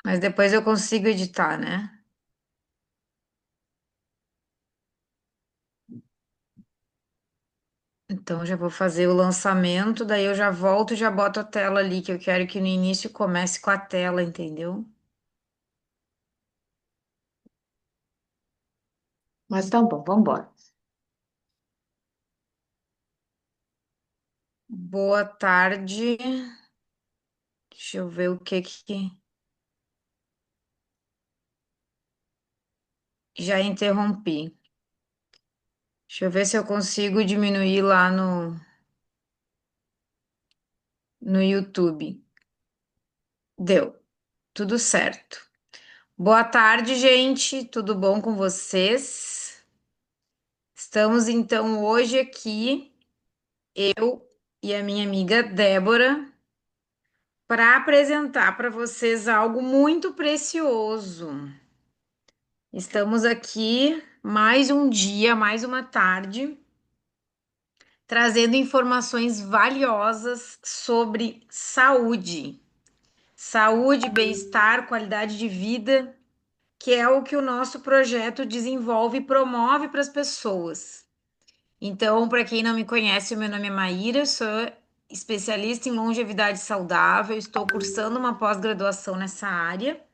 Mas depois eu consigo editar, né? Então já vou fazer o lançamento, daí eu já volto e já boto a tela ali, que eu quero que no início comece com a tela, entendeu? Mas tá bom, vamos embora. Boa tarde. Deixa eu ver o que que já interrompi. Deixa eu ver se eu consigo diminuir lá no YouTube. Deu, tudo certo. Boa tarde, gente. Tudo bom com vocês? Estamos então hoje aqui, eu e a minha amiga Débora, para apresentar para vocês algo muito precioso. Estamos aqui mais um dia, mais uma tarde, trazendo informações valiosas sobre saúde. Saúde, bem-estar, qualidade de vida, que é o que o nosso projeto desenvolve e promove para as pessoas. Então, para quem não me conhece, o meu nome é Maíra, sou especialista em longevidade saudável, estou cursando uma pós-graduação nessa área.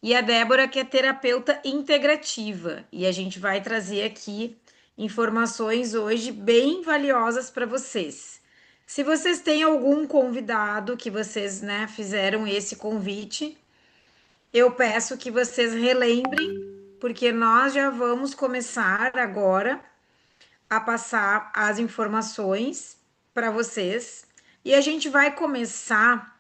E a Débora, que é terapeuta integrativa, e a gente vai trazer aqui informações hoje bem valiosas para vocês. Se vocês têm algum convidado que vocês, né, fizeram esse convite, eu peço que vocês relembrem, porque nós já vamos começar agora a passar as informações para vocês. E a gente vai começar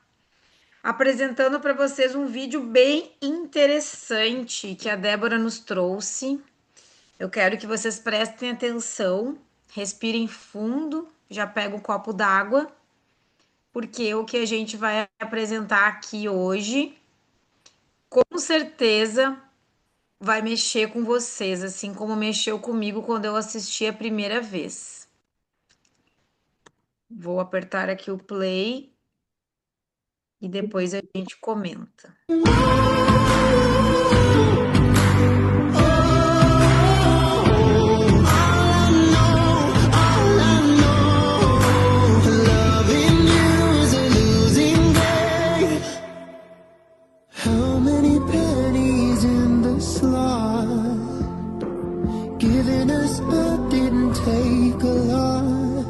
apresentando para vocês um vídeo bem interessante que a Débora nos trouxe. Eu quero que vocês prestem atenção, respirem fundo, já pega um copo d'água, porque o que a gente vai apresentar aqui hoje, com certeza vai mexer com vocês, assim como mexeu comigo quando eu assisti a primeira vez. Vou apertar aqui o play e depois a gente comenta. How many pennies in the slot? Giving us but didn't take a lot.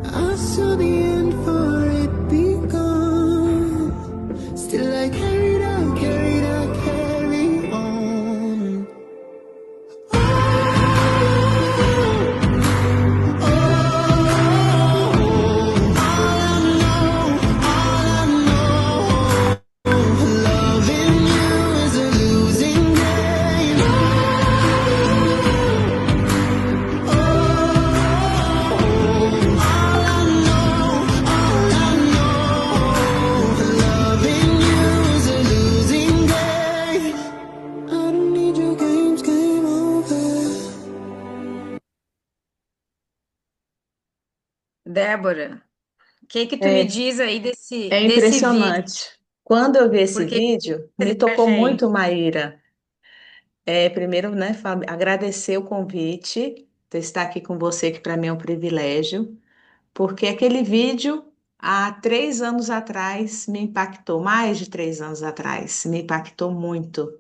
I saw the end for it begun. Still I carried on. Loving you is a losing game. Loving you is a losing game. I don't need your games, game over. Débora, o que que tu me É, diz aí é desse vídeo? impressionante. Quando eu vi esse Por que que vídeo, é me tocou muito, diferente? Maíra. Primeiro, né, agradecer o convite, de estar aqui com você, que para mim é um privilégio, porque aquele vídeo, há 3 anos atrás, me impactou, mais de 3 anos atrás, me impactou muito.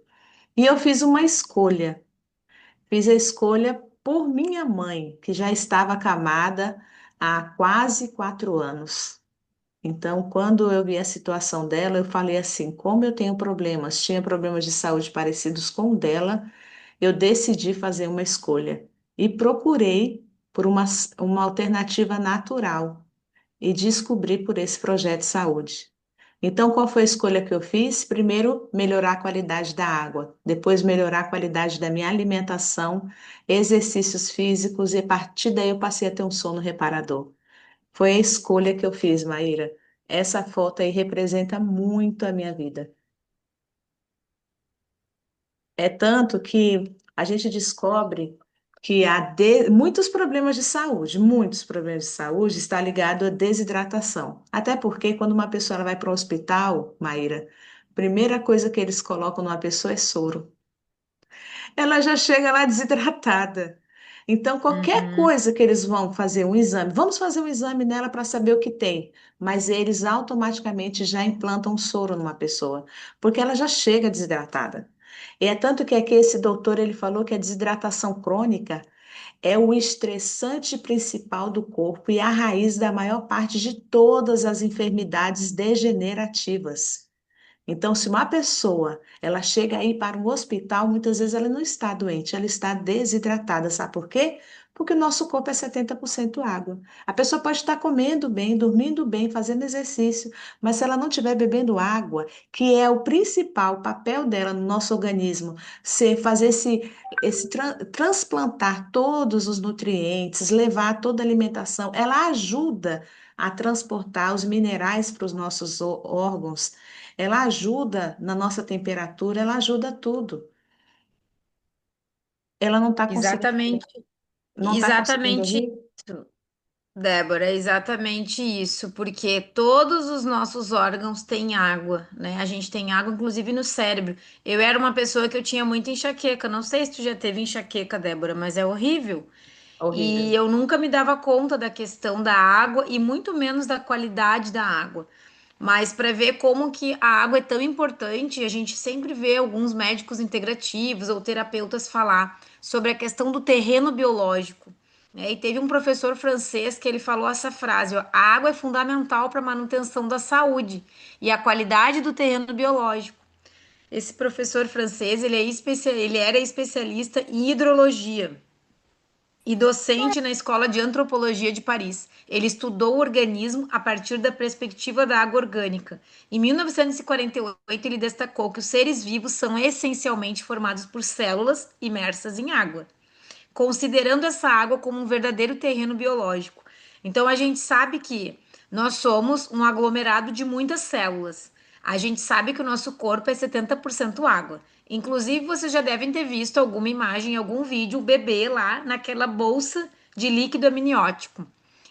E eu fiz a escolha por minha mãe, que já estava acamada há quase 4 anos. Então, quando eu vi a situação dela, eu falei assim: como eu tenho problemas, tinha problemas de saúde parecidos com o dela, eu decidi fazer uma escolha e procurei por uma alternativa natural e descobri por esse projeto de saúde. Então, qual foi a escolha que eu fiz? Primeiro, melhorar a qualidade da água, depois, melhorar a qualidade da minha alimentação, exercícios físicos, e a partir daí eu passei a ter um sono reparador. Foi a escolha que eu fiz, Maíra. Essa foto aí representa muito a minha vida. É tanto que a gente descobre que muitos problemas de saúde está ligado à desidratação. Até porque quando uma pessoa ela vai para o hospital, Maíra, Primeira coisa que eles colocam numa pessoa é soro. Ela já chega lá desidratada. Então, qualquer Uhum. coisa que eles vão fazer um exame, vamos fazer um exame nela para saber o que tem, mas eles automaticamente já implantam soro numa pessoa, porque ela já chega desidratada. E é tanto que aqui esse doutor ele falou que a desidratação crônica é o estressante principal do corpo e a raiz da maior parte de todas as enfermidades degenerativas. Então, se uma pessoa ela chega aí para um hospital, muitas vezes ela não está doente, ela está desidratada. Sabe por quê? Porque o nosso corpo é 70% água. A pessoa pode estar comendo bem, dormindo bem, fazendo exercício, mas se ela não estiver bebendo água, que é o principal papel dela no nosso organismo, fazer transplantar todos os nutrientes, levar toda a alimentação, ela ajuda a transportar os minerais para os nossos órgãos. Ela ajuda na nossa temperatura, ela ajuda tudo. Ela Exatamente, não está conseguindo exatamente ouvir? isso, Débora, é exatamente isso, porque todos os nossos órgãos têm água, né? A gente tem água, inclusive no cérebro. Eu era uma pessoa que eu tinha muita enxaqueca. Não sei se tu já teve enxaqueca, Débora, mas é horrível. E Horrível. eu nunca me dava conta da questão da água e muito menos da qualidade da água. Mas para ver como que a água é tão importante, a gente sempre vê alguns médicos integrativos ou terapeutas falar sobre a questão do terreno biológico, né? E teve um professor francês que ele falou essa frase, ó, a água é fundamental para a manutenção da saúde e a qualidade do terreno biológico. Esse professor francês, ele era especialista em hidrologia e docente na Escola de Antropologia de Paris. Ele estudou o organismo a partir da perspectiva da água orgânica. Em 1948, ele destacou que os seres vivos são essencialmente formados por células imersas em água, considerando essa água como um verdadeiro terreno biológico. Então, a gente sabe que nós somos um aglomerado de muitas células. A gente sabe que o nosso corpo é 70% água. Inclusive, vocês já devem ter visto alguma imagem, algum vídeo, o bebê lá naquela bolsa de líquido amniótico.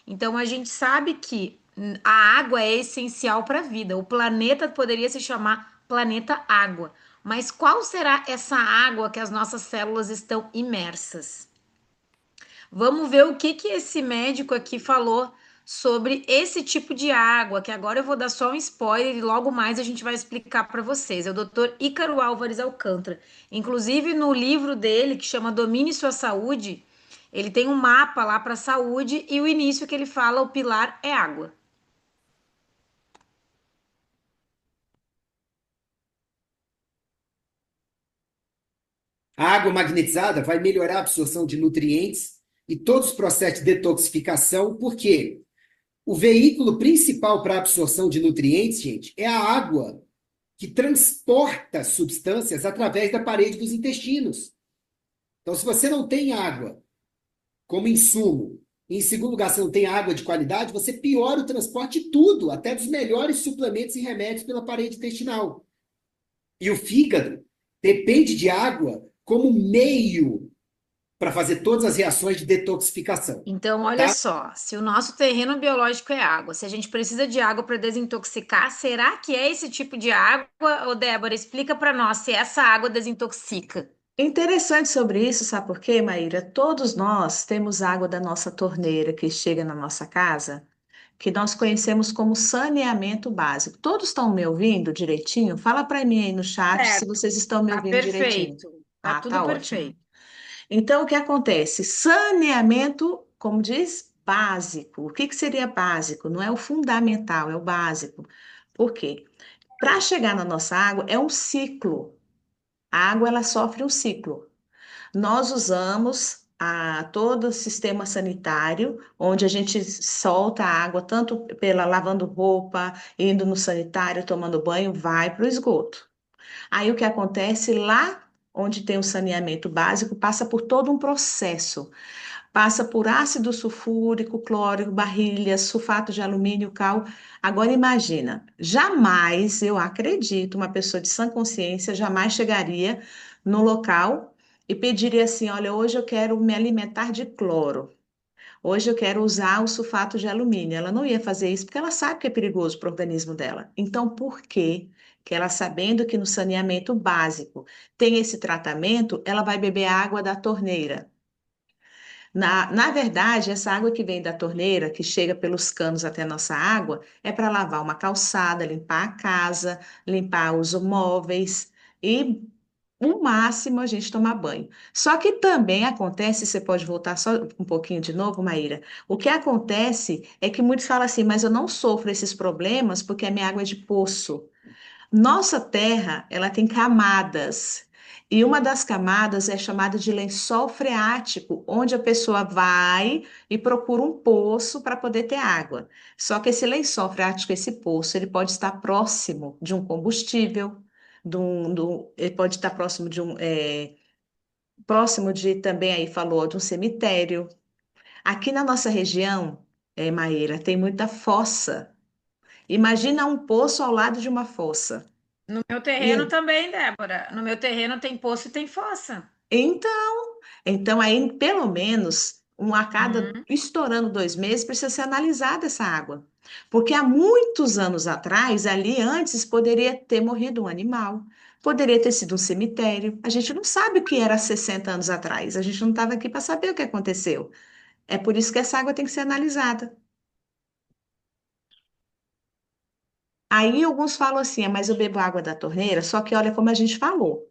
Então, a gente sabe que a água é essencial para a vida. O planeta poderia se chamar planeta água. Mas qual será essa água que as nossas células estão imersas? Vamos ver o que que esse médico aqui falou sobre esse tipo de água, que agora eu vou dar só um spoiler e logo mais a gente vai explicar para vocês. É o Dr. Ícaro Álvares Alcântara. Inclusive no livro dele, que chama Domine Sua Saúde, ele tem um mapa lá para a saúde e o início que ele fala, o pilar é água. A água magnetizada vai melhorar a absorção de nutrientes e todos os processos de detoxificação, porque o veículo principal para a absorção de nutrientes, gente, é a água, que transporta substâncias através da parede dos intestinos. Então, se você não tem água como insumo, e em segundo lugar, você não tem água de qualidade, você piora o transporte de tudo, até dos melhores suplementos e remédios pela parede intestinal. E o fígado depende de água como meio para fazer todas as reações de detoxificação. Então, olha Tá? só, se o nosso terreno biológico é água, se a gente precisa de água para desintoxicar, será que é esse tipo de água? Ô, Débora, explica para nós se essa água desintoxica. Interessante sobre isso, sabe por quê, Maíra? Todos nós temos água da nossa torneira que chega na nossa casa, que nós conhecemos como saneamento básico. Todos estão me ouvindo direitinho? Fala para mim aí no chat se Certo, vocês estão me tá ouvindo direitinho. perfeito. Tá Ah, tudo tá ótimo. perfeito. Então, o que acontece? Saneamento, como diz, básico. O que que seria básico? Não é o fundamental, é o básico. Por quê? Para chegar na nossa água, é um ciclo. A água, ela sofre um ciclo. Nós usamos todo o sistema sanitário, onde a gente solta a água, tanto pela lavando roupa, indo no sanitário, tomando banho, vai para o esgoto. Aí o que acontece lá onde tem o saneamento básico, passa por todo um processo. Passa por ácido sulfúrico, clórico, barrilhas, sulfato de alumínio, cal. Agora imagina, jamais, eu acredito, uma pessoa de sã consciência jamais chegaria no local e pediria assim: olha, hoje eu quero me alimentar de cloro. Hoje eu quero usar o sulfato de alumínio. Ela não ia fazer isso porque ela sabe que é perigoso para o organismo dela. Então, por quê que ela sabendo que no saneamento básico tem esse tratamento, ela vai beber água da torneira. Na verdade, essa água que vem da torneira, que chega pelos canos até a nossa água, é para lavar uma calçada, limpar a casa, limpar os móveis e, o máximo, a gente tomar banho. Só que também acontece, você pode voltar só um pouquinho de novo, Maíra. O que acontece é que muitos falam assim, mas eu não sofro esses problemas porque a minha água é de poço. Nossa Terra, ela tem camadas. E uma das camadas é chamada de lençol freático, onde a pessoa vai e procura um poço para poder ter água. Só que esse lençol freático, esse poço, ele pode estar próximo de um combustível, ele pode estar próximo de próximo de também aí falou de um cemitério. Aqui na nossa região, Maíra, tem muita fossa. Imagina um poço ao lado de uma fossa. No meu terreno E também, Débora. No meu terreno tem poço e tem fossa. então, aí, pelo menos, a cada Uhum. estourando 2 meses, precisa ser analisada essa água. Porque há muitos anos atrás, ali antes, poderia ter morrido um animal, poderia ter sido um cemitério. A gente não sabe o que era há 60 anos atrás, a gente não estava aqui para saber o que aconteceu. É por isso que essa água tem que ser analisada. Aí alguns falam assim, mas eu bebo água da torneira, só que olha como a gente falou.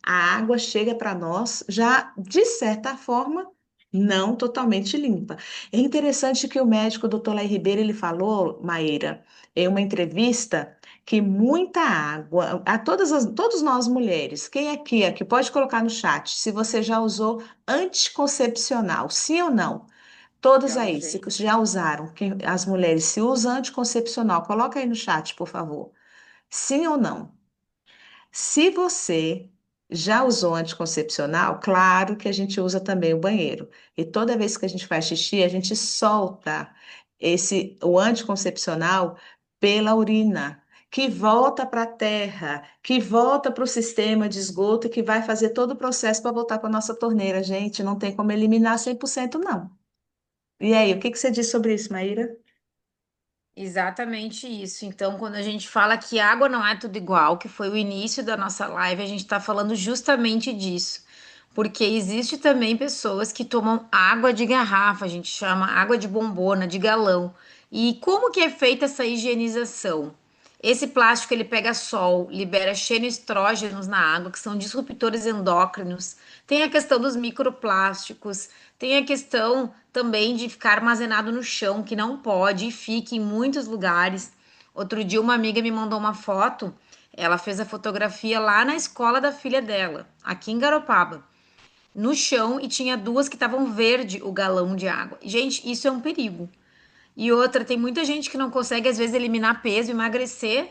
A água chega para nós já, de certa forma, não totalmente limpa. É interessante que o médico Dr. Lai Ribeiro ele falou, Maíra, em uma entrevista, que muita água, todos nós mulheres, quem aqui é que pode colocar no chat se você já usou anticoncepcional, sim ou não? Todas Já aí, se usei. já usaram, as mulheres, se usam anticoncepcional, coloca aí no chat, por favor. Sim ou não? Se você já usou anticoncepcional, claro que a gente usa também o banheiro. E toda vez que a gente faz xixi, a gente solta o anticoncepcional pela urina, que volta para a terra, que volta para o sistema de esgoto e que vai fazer todo o processo para voltar para a nossa torneira. Gente, não tem como eliminar 100%, não. E aí, o que que você diz sobre isso, Maíra? Exatamente isso. Então, quando a gente fala que água não é tudo igual, que foi o início da nossa live, a gente está falando justamente disso. Porque existe também pessoas que tomam água de garrafa, a gente chama água de bombona, de galão. E como que é feita essa higienização? Esse plástico ele pega sol, libera xenoestrógenos na água, que são disruptores endócrinos. Tem a questão dos microplásticos, tem a questão também de ficar armazenado no chão, que não pode e fica em muitos lugares. Outro dia uma amiga me mandou uma foto, ela fez a fotografia lá na escola da filha dela, aqui em Garopaba, no chão e tinha duas que estavam verde o galão de água. Gente, isso é um perigo. E outra, tem muita gente que não consegue, às vezes, eliminar peso, emagrecer,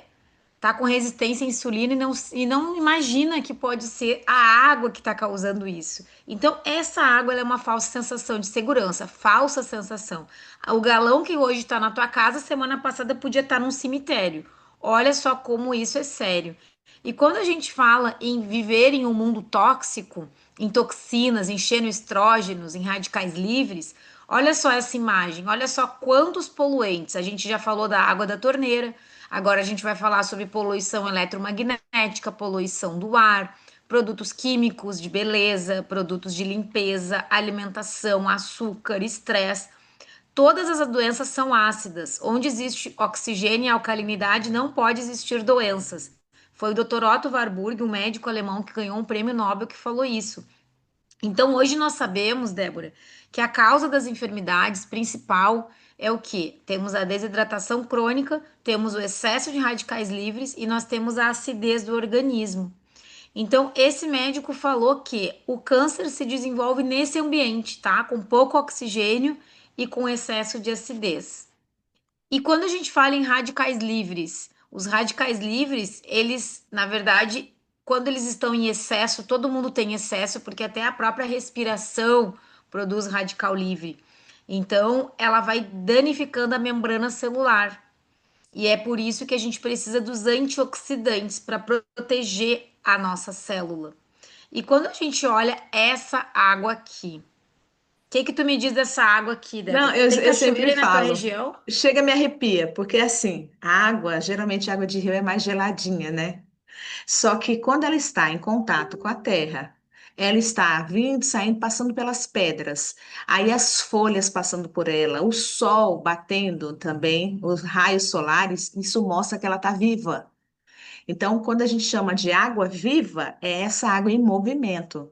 tá com resistência à insulina e não imagina que pode ser a água que está causando isso. Então, essa água ela é uma falsa sensação de segurança, falsa sensação. O galão que hoje está na tua casa, semana passada podia estar num cemitério. Olha só como isso é sério. E quando a gente fala em viver em um mundo tóxico, em toxinas, em xenoestrógenos, em radicais livres, olha só essa imagem, olha só quantos poluentes. A gente já falou da água da torneira, agora a gente vai falar sobre poluição eletromagnética, poluição do ar, produtos químicos de beleza, produtos de limpeza, alimentação, açúcar, estresse. Todas as doenças são ácidas. Onde existe oxigênio e alcalinidade, não pode existir doenças. Foi o Dr. Otto Warburg, um médico alemão que ganhou um prêmio Nobel, que falou isso. Então, hoje nós sabemos, Débora, que a causa das enfermidades principal é o quê? Temos a desidratação crônica, temos o excesso de radicais livres e nós temos a acidez do organismo. Então, esse médico falou que o câncer se desenvolve nesse ambiente, tá? Com pouco oxigênio e com excesso de acidez. E quando a gente fala em radicais livres, os radicais livres, eles, na verdade, quando eles estão em excesso, todo mundo tem excesso, porque até a própria respiração produz radical livre. Então, ela vai danificando a membrana celular. E é por isso que a gente precisa dos antioxidantes para proteger a nossa célula. E quando a gente olha essa água aqui, que tu me diz dessa água aqui, Não, Débora? Tem eu cachoeira sempre aí na tua falo, região? chega me arrepia, porque assim, a água, geralmente a água de rio é mais geladinha, né? Só que quando ela está em contato com a terra, ela está vindo, saindo, passando pelas pedras. Aí as folhas passando por ela, o sol batendo também, os raios solares, isso mostra que ela está viva. Então, quando a gente chama de água viva, é essa água em movimento.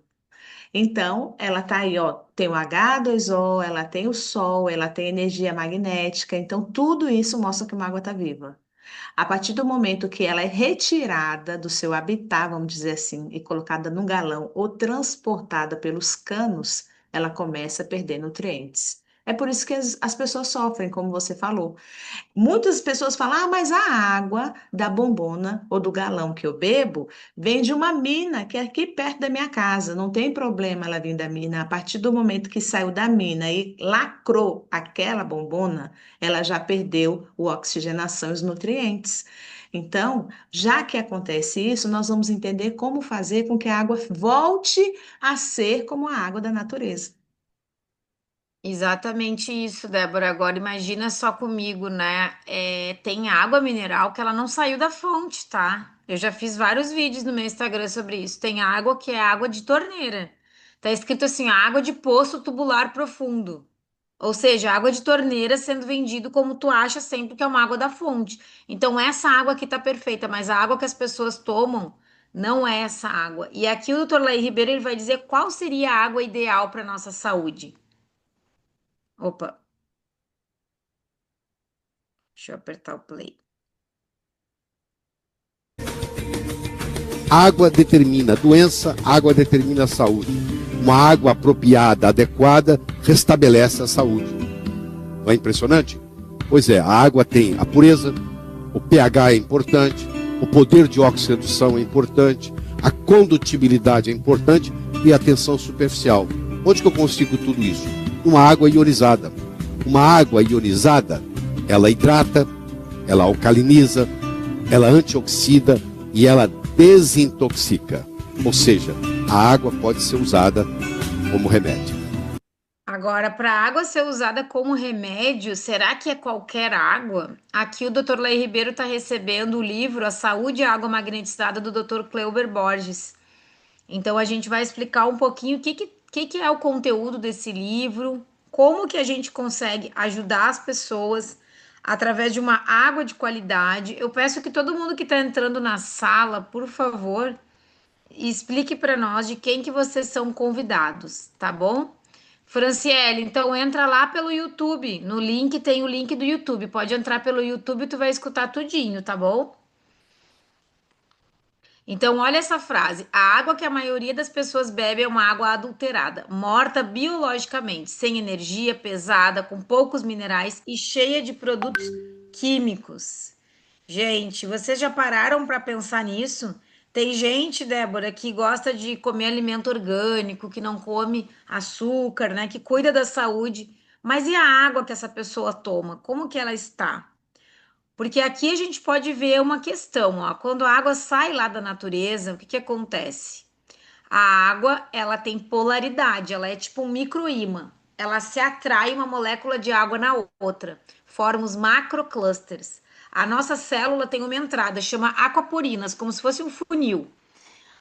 Então, ela está aí, ó, tem o H2O, ela tem o sol, ela tem energia magnética. Então, tudo isso mostra que uma água está viva. A partir do momento que ela é retirada do seu habitat, vamos dizer assim, e colocada num galão ou transportada pelos canos, ela começa a perder nutrientes. É por isso que as pessoas sofrem, como você falou. Muitas pessoas falam, ah, mas a água da bombona ou do galão que eu bebo vem de uma mina que é aqui perto da minha casa. Não tem problema ela vir da mina. A partir do momento que saiu da mina e lacrou aquela bombona, ela já perdeu a oxigenação e os nutrientes. Então, já que acontece isso, nós vamos entender como fazer com que a água volte a ser como a água da natureza. Exatamente isso, Débora. Agora imagina só comigo, né? Tem água mineral que ela não saiu da fonte, tá? Eu já fiz vários vídeos no meu Instagram sobre isso. Tem água que é água de torneira. Tá escrito assim, água de poço tubular profundo. Ou seja, água de torneira sendo vendido como tu acha sempre que é uma água da fonte. Então essa água aqui tá perfeita, mas a água que as pessoas tomam não é essa água. E aqui o doutor Laí Ribeiro ele vai dizer qual seria a água ideal para nossa saúde. Opa. Deixa eu apertar o play. Água determina doença, água determina saúde. Uma água apropriada, adequada, restabelece a saúde. Não é impressionante? Pois é, a água tem a pureza, o pH é importante, o poder de oxidação é importante, a condutibilidade é importante e a tensão superficial. Onde que eu consigo tudo isso? Uma água ionizada. Uma água ionizada, ela hidrata, ela alcaliniza, ela antioxida e ela desintoxica. Ou seja, a água pode ser usada como remédio. Agora, para a água ser usada como remédio, será que é qualquer água? Aqui o Dr. Lei Ribeiro está recebendo o livro A Saúde e a Água Magnetizada do Dr. Cleuber Borges. Então a gente vai explicar um pouquinho o que é o conteúdo desse livro, como que a gente consegue ajudar as pessoas através de uma água de qualidade. Eu peço que todo mundo que está entrando na sala, por favor, explique para nós de quem que vocês são convidados, tá bom? Franciele, então entra lá pelo YouTube. No link tem o link do YouTube. Pode entrar pelo YouTube e tu vai escutar tudinho, tá bom? Então, olha essa frase: a água que a maioria das pessoas bebe é uma água adulterada, morta biologicamente, sem energia, pesada, com poucos minerais e cheia de produtos químicos. Gente, vocês já pararam para pensar nisso? Tem gente, Débora, que gosta de comer alimento orgânico, que não come açúcar, né? Que cuida da saúde. Mas e a água que essa pessoa toma? Como que ela está? Porque aqui a gente pode ver uma questão, ó. Quando a água sai lá da natureza, o que que acontece? A água, ela tem polaridade, ela é tipo um microímã. Ela se atrai uma molécula de água na outra, forma os macroclusters. A nossa célula tem uma entrada, chama aquaporinas, como se fosse um funil.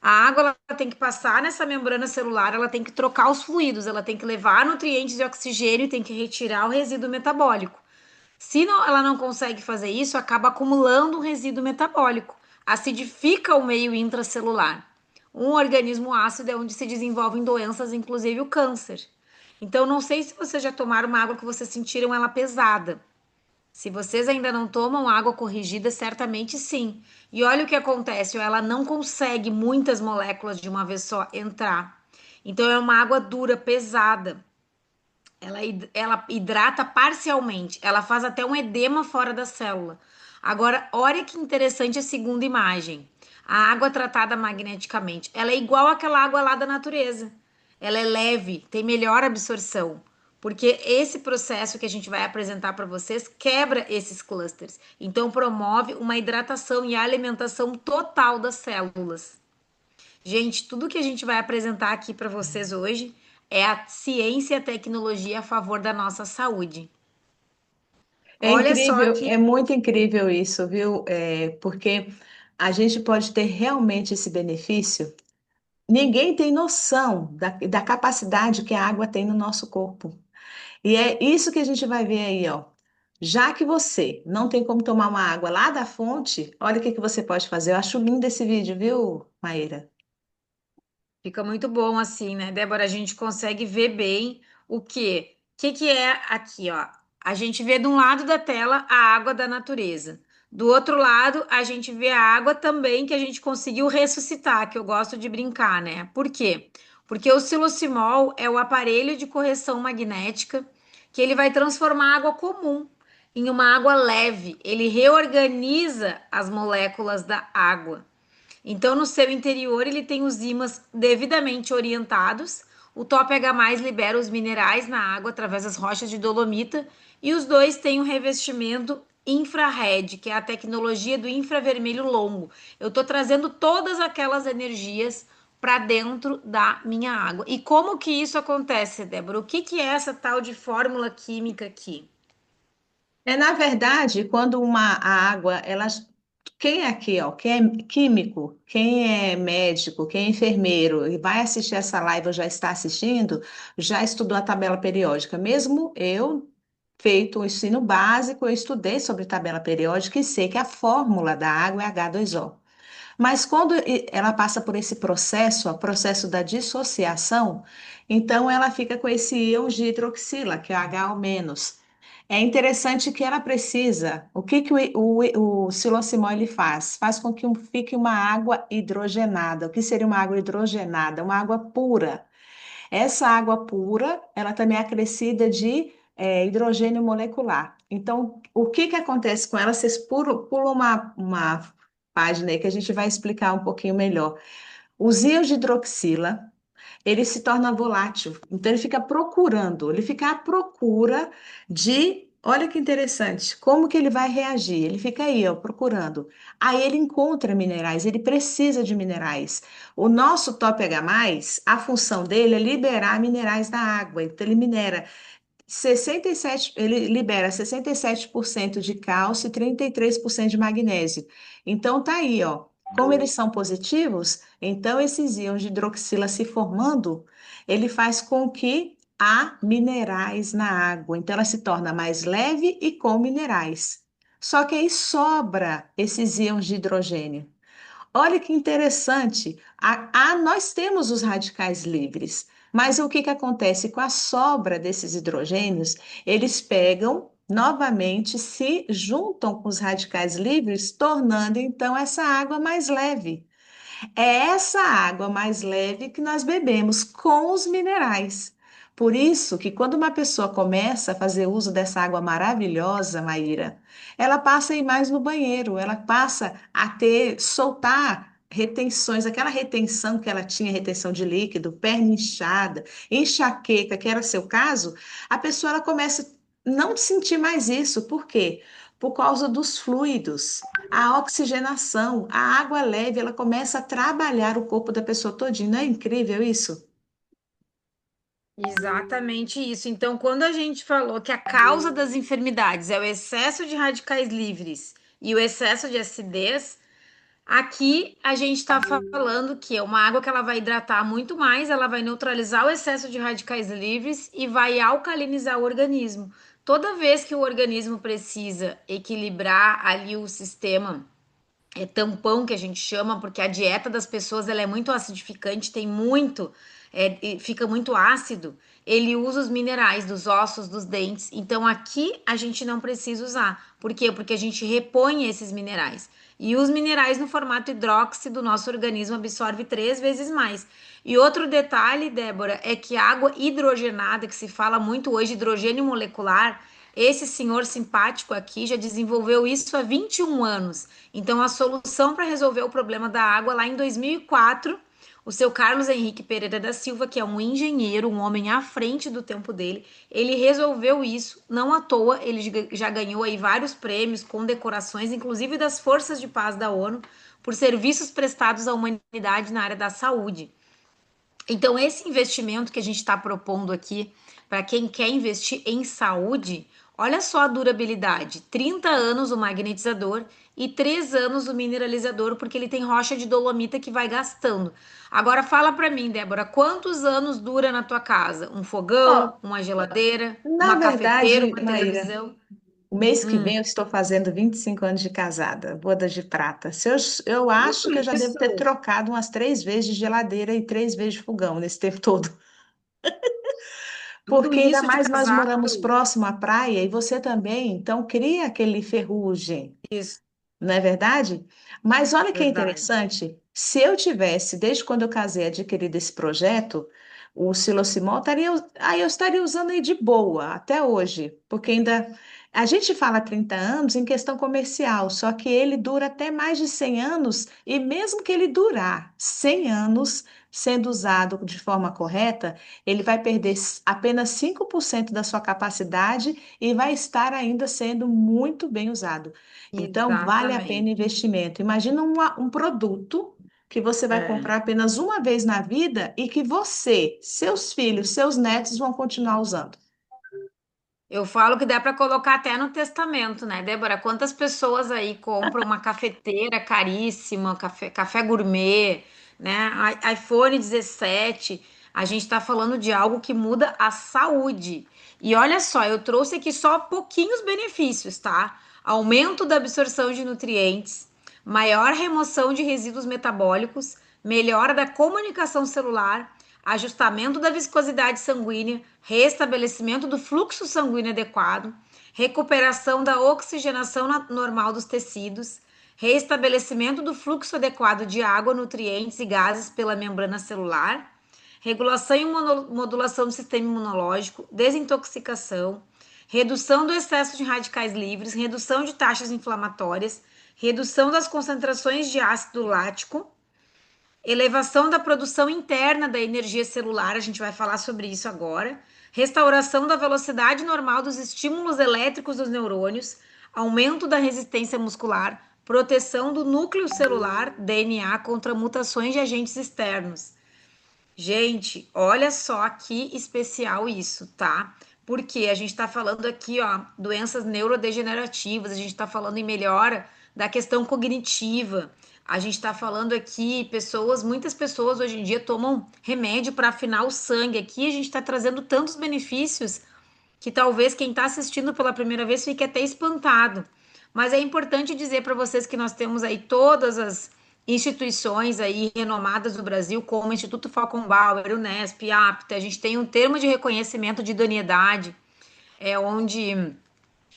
A água ela tem que passar nessa membrana celular, ela tem que trocar os fluidos, ela tem que levar nutrientes e oxigênio, tem que retirar o resíduo metabólico. Se não- ela não consegue fazer isso, acaba acumulando um resíduo metabólico, acidifica o meio intracelular. Um organismo ácido é onde se desenvolvem doenças, inclusive o câncer. Então, não sei se vocês já tomaram uma água que vocês sentiram ela pesada. Se vocês ainda não tomam água corrigida, certamente sim. E olha o que acontece, ela não consegue muitas moléculas de uma vez só entrar. Então, é uma água dura, pesada. Ela hidrata parcialmente, ela faz até um edema fora da célula. Agora, olha que interessante a segunda imagem. A água tratada magneticamente, ela é igual àquela água lá da natureza. Ela é leve, tem melhor absorção, porque esse processo que a gente vai apresentar para vocês quebra esses clusters. Então, promove uma hidratação e alimentação total das células. Gente, tudo que a gente vai apresentar aqui para vocês hoje é a ciência e a tecnologia a favor da nossa saúde. É Olha só incrível, que é muito incrível isso, viu? Porque a gente pode ter realmente esse benefício. Ninguém tem noção da capacidade que a água tem no nosso corpo. E é isso que a gente vai ver aí, ó. Já que você não tem como tomar uma água lá da fonte, olha o que que você pode fazer. Eu acho lindo esse vídeo, viu, Maíra? fica muito bom assim, né, Débora? A gente consegue ver bem o quê? O que que é aqui, ó? A gente vê de um lado da tela a água da natureza. Do outro lado, a gente vê a água também que a gente conseguiu ressuscitar, que eu gosto de brincar, né? Por quê? Porque o silocimol é o aparelho de correção magnética que ele vai transformar a água comum em uma água leve. Ele reorganiza as moléculas da água. Então, no seu interior, ele tem os ímãs devidamente orientados. O top H+ libera os minerais na água através das rochas de dolomita. E os dois têm um revestimento infrared, que é a tecnologia do infravermelho longo. Eu estou trazendo todas aquelas energias para dentro da minha água. E como que isso acontece, Débora? O que que é essa tal de fórmula química aqui? Na verdade, quando a água, quem é aqui, ó, quem é químico, quem é médico, quem é enfermeiro e vai assistir essa live ou já está assistindo, já estudou a tabela periódica. Mesmo eu, feito o ensino básico, eu estudei sobre tabela periódica e sei que a fórmula da água é H2O. Mas quando ela passa por esse processo, o processo da dissociação, então ela fica com esse íon de hidroxila, que é HO-. É interessante que ela precisa. O que que o silocimol ele faz? Faz com que fique uma água hidrogenada. O que seria uma água hidrogenada? Uma água pura. Essa água pura, ela também é acrescida de hidrogênio molecular. Então, o que que acontece com ela? Vocês pulam uma página aí que a gente vai explicar um pouquinho melhor. Os íons de hidroxila, ele se torna volátil. Então, ele fica à procura de. Olha que interessante, como que ele vai reagir? Ele fica aí, ó, procurando. Aí ele encontra minerais, ele precisa de minerais. O nosso top H+, a função dele é liberar minerais da água. Então, ele minera 67, ele libera 67% de cálcio e 33% de magnésio. Então tá aí, ó. Como eles são positivos, então esses íons de hidroxila se formando, ele faz com que há minerais na água. Então ela se torna mais leve e com minerais. Só que aí sobra esses íons de hidrogênio. Olha que interessante. Nós temos os radicais livres, mas o que que acontece com a sobra desses hidrogênios? Eles pegam novamente, se juntam com os radicais livres, tornando então essa água mais leve. É essa água mais leve que nós bebemos com os minerais. Por isso que quando uma pessoa começa a fazer uso dessa água maravilhosa, Maíra, ela passa a ir mais no banheiro, ela passa a soltar retenções, aquela retenção que ela tinha, retenção de líquido, perna inchada, enxaqueca, que era seu caso, a pessoa ela começa a não sentir mais isso. Por quê? Por causa dos fluidos. A oxigenação, a água leve, ela começa a trabalhar o corpo da pessoa todinha. Não é incrível isso? Exatamente isso. Então, quando a gente falou que a causa das enfermidades é o excesso de radicais livres e o excesso de acidez, aqui a gente está falando que é uma água que ela vai hidratar muito mais, ela vai neutralizar o excesso de radicais livres e vai alcalinizar o organismo. Toda vez que o organismo precisa equilibrar ali o sistema tampão que a gente chama, porque a dieta das pessoas ela é muito acidificante, tem muito, e fica muito ácido. Ele usa os minerais dos ossos, dos dentes. Então aqui a gente não precisa usar. Por quê? Porque a gente repõe esses minerais. E os minerais no formato hidróxido, nosso organismo absorve 3 vezes mais. E outro detalhe, Débora, é que a água hidrogenada, que se fala muito hoje, hidrogênio molecular, esse senhor simpático aqui já desenvolveu isso há 21 anos. Então, a solução para resolver o problema da água, lá em 2004, o seu Carlos Henrique Pereira da Silva, que é um engenheiro, um homem à frente do tempo dele, ele resolveu isso, não à toa, ele já ganhou aí vários prêmios, condecorações, inclusive das Forças de Paz da ONU, por serviços prestados à humanidade na área da saúde. Então, esse investimento que a gente está propondo aqui, para quem quer investir em saúde, olha só a durabilidade: 30 anos o magnetizador e 3 anos o mineralizador, porque ele tem rocha de dolomita que vai gastando. Agora fala para mim, Débora, quantos anos dura na tua casa? Um fogão, Ó, uma geladeira, na uma cafeteira, verdade, uma Maíra, televisão? o mês que Hum, vem eu estou fazendo 25 anos de casada, boda de prata. Eu acho que eu já devo ter isso. trocado umas 3 vezes de geladeira e 3 vezes de fogão nesse tempo todo. Tudo Porque ainda isso de mais nós moramos casado. próximo à praia e você também, então cria aquele ferrugem. Isso, Não é verdade? Mas olha que verdade. interessante, se eu tivesse, desde quando eu casei, adquirido esse projeto, o Silocimol, aí eu estaria usando aí de boa até hoje, porque ainda a gente fala 30 anos em questão comercial, só que ele dura até mais de 100 anos, e mesmo que ele durar 100 anos sendo usado de forma correta, ele vai perder apenas 5% da sua capacidade e vai estar ainda sendo muito bem usado. Então, vale a pena Exatamente. investimento. Imagina um produto que você vai É. comprar apenas uma vez na vida e que você, seus filhos, seus netos vão continuar usando. Eu falo que dá para colocar até no testamento, né, Débora? Quantas pessoas aí compram uma cafeteira caríssima, café gourmet, né? iPhone 17. A gente está falando de algo que muda a saúde. E olha só, eu trouxe aqui só pouquinhos benefícios, tá? Aumento da absorção de nutrientes, maior remoção de resíduos metabólicos, melhora da comunicação celular, ajustamento da viscosidade sanguínea, restabelecimento do fluxo sanguíneo adequado, recuperação da oxigenação normal dos tecidos, restabelecimento do fluxo adequado de água, nutrientes e gases pela membrana celular, regulação e modulação do sistema imunológico, desintoxicação, redução do excesso de radicais livres, redução de taxas inflamatórias, redução das concentrações de ácido lático, elevação da produção interna da energia celular, a gente vai falar sobre isso agora. Restauração da velocidade normal dos estímulos elétricos dos neurônios, aumento da resistência muscular, proteção do núcleo celular, DNA, contra mutações de agentes externos. Gente, olha só que especial isso, tá? Porque a gente tá falando aqui, ó, doenças neurodegenerativas, a gente tá falando em melhora da questão cognitiva. A gente tá falando aqui, muitas pessoas hoje em dia tomam remédio para afinar o sangue. Aqui a gente tá trazendo tantos benefícios que talvez quem está assistindo pela primeira vez fique até espantado. Mas é importante dizer para vocês que nós temos aí todas as instituições aí renomadas do Brasil, como o Instituto Falcon-Bauer, Unesp, APTA. A gente tem um termo de reconhecimento de idoneidade, onde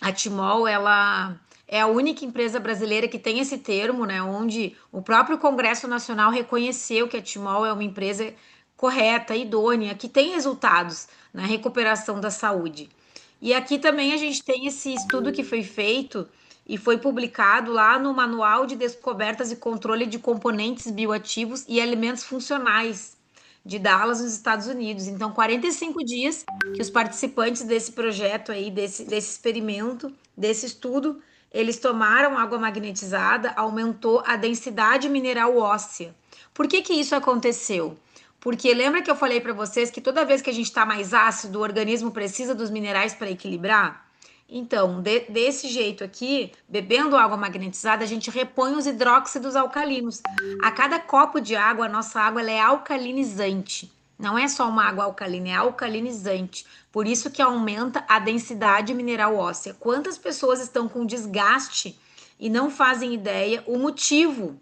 a Timol, ela é a única empresa brasileira que tem esse termo, né? Onde o próprio Congresso Nacional reconheceu que a Timol é uma empresa correta, idônea, que tem resultados na recuperação da saúde. E aqui também a gente tem esse estudo que foi feito e foi publicado lá no Manual de Descobertas e Controle de Componentes Bioativos e Alimentos Funcionais de Dallas, nos Estados Unidos. Então, 45 dias que os participantes desse projeto aí, desse experimento, desse estudo, eles tomaram água magnetizada, aumentou a densidade mineral óssea. Por que que isso aconteceu? Porque lembra que eu falei para vocês que toda vez que a gente está mais ácido, o organismo precisa dos minerais para equilibrar? Então, desse jeito aqui, bebendo água magnetizada, a gente repõe os hidróxidos alcalinos. A cada copo de água, a nossa água ela é alcalinizante. Não é só uma água alcalina, é alcalinizante. Por isso que aumenta a densidade mineral óssea. Quantas pessoas estão com desgaste e não fazem ideia o motivo?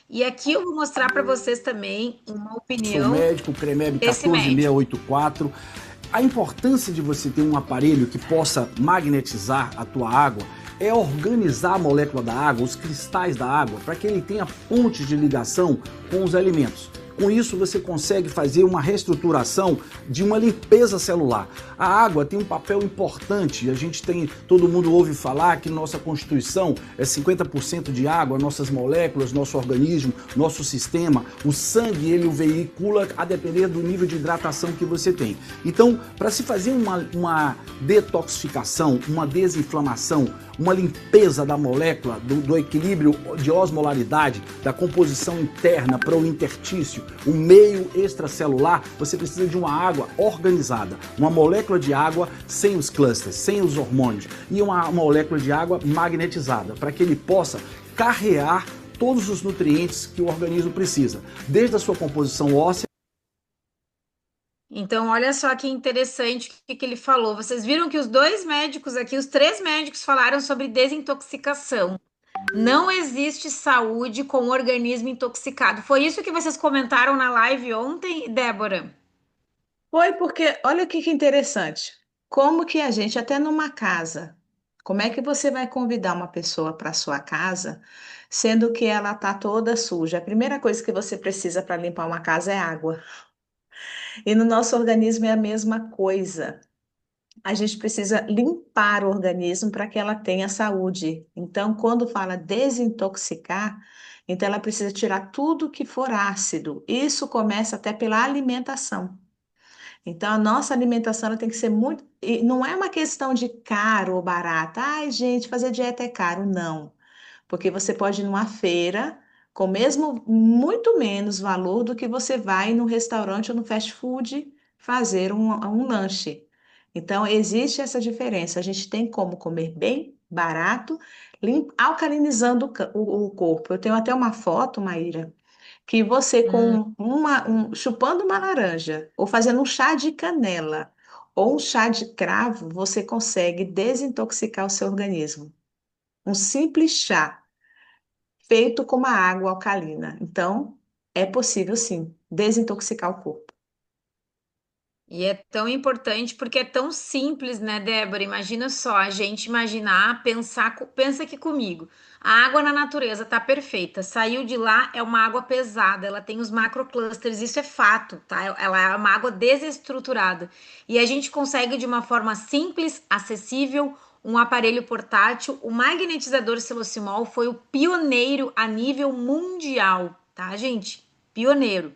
E aqui eu vou mostrar para vocês também uma Sou opinião médico, CREMEB desse médico. 14684. A importância de você ter um aparelho que possa magnetizar a tua água é organizar a molécula da água, os cristais da água, para que ele tenha pontes de ligação com os alimentos. Com isso, você consegue fazer uma reestruturação de uma limpeza celular. A água tem um papel importante. Todo mundo ouve falar que nossa Constituição é 50% de água, nossas moléculas, nosso organismo, nosso sistema. O sangue, ele o veicula a depender do nível de hidratação que você tem. Então, para se fazer uma detoxificação, uma desinflamação, uma limpeza da molécula, do equilíbrio de osmolaridade, da composição interna para o interstício, um meio extracelular, você precisa de uma água organizada, uma molécula de água sem os clusters, sem os hormônios, e uma molécula de água magnetizada, para que ele possa carrear todos os nutrientes que o organismo precisa, desde a sua composição óssea. Então, olha só que interessante o que ele falou. Vocês viram que os dois médicos aqui, os três médicos falaram sobre desintoxicação. Não existe saúde com o organismo intoxicado. Foi isso que vocês comentaram na live ontem, Débora? Foi porque, olha o que interessante. Como que a gente, até numa casa, como é que você vai convidar uma pessoa para sua casa, sendo que ela está toda suja? A primeira coisa que você precisa para limpar uma casa é água. E no nosso organismo é a mesma coisa. A gente precisa limpar o organismo para que ela tenha saúde. Então, quando fala desintoxicar, então ela precisa tirar tudo que for ácido. Isso começa até pela alimentação. Então, a nossa alimentação ela tem que ser muito. E não é uma questão de caro ou barato. Ai, gente, fazer dieta é caro. Não. Porque você pode ir numa feira com mesmo muito menos valor do que você vai no restaurante ou no fast food fazer um lanche. Então, existe essa diferença. A gente tem como comer bem, barato, alcalinizando o corpo. Eu tenho até uma foto, Maíra, que você com chupando uma laranja ou fazendo um chá de canela ou um chá de cravo, você consegue desintoxicar o seu organismo. Um simples chá feito com uma água alcalina. Então, é possível sim desintoxicar o corpo. E é tão importante porque é tão simples, né, Débora? Imagina só, a gente imaginar, pensar, pensa aqui comigo. A água na natureza tá perfeita. Saiu de lá, é uma água pesada, ela tem os macroclusters, isso é fato, tá? Ela é uma água desestruturada. E a gente consegue de uma forma simples, acessível, um aparelho portátil. O magnetizador Silosimol foi o pioneiro a nível mundial, tá, gente? Pioneiro.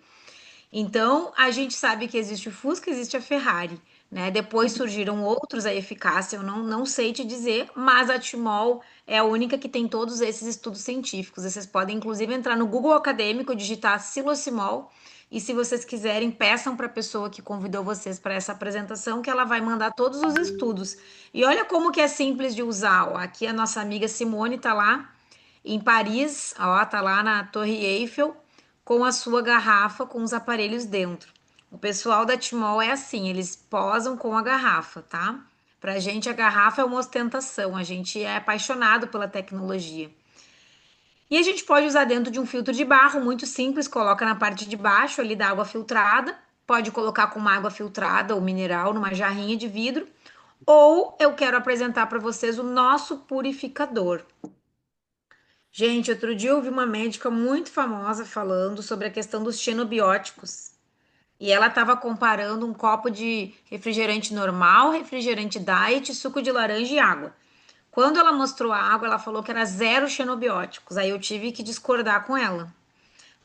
Então, a gente sabe que existe o Fusca, existe a Ferrari, né? Depois surgiram outros, a eficácia eu não sei te dizer, mas a Timol é a única que tem todos esses estudos científicos. Vocês podem, inclusive, entrar no Google Acadêmico, digitar Silosimol, e se vocês quiserem, peçam para a pessoa que convidou vocês para essa apresentação, que ela vai mandar todos os estudos. E olha como que é simples de usar, ó. Aqui a nossa amiga Simone tá lá, em Paris, ó, tá lá na Torre Eiffel, com a sua garrafa com os aparelhos dentro. O pessoal da Timol é assim, eles posam com a garrafa, tá? Pra gente a garrafa é uma ostentação, a gente é apaixonado pela tecnologia. E a gente pode usar dentro de um filtro de barro, muito simples, coloca na parte de baixo ali da água filtrada, pode colocar com uma água filtrada ou mineral numa jarrinha de vidro, ou eu quero apresentar para vocês o nosso purificador. Gente, outro dia eu ouvi uma médica muito famosa falando sobre a questão dos xenobióticos. E ela estava comparando um copo de refrigerante normal, refrigerante diet, suco de laranja e água. Quando ela mostrou a água, ela falou que era zero xenobióticos. Aí eu tive que discordar com ela.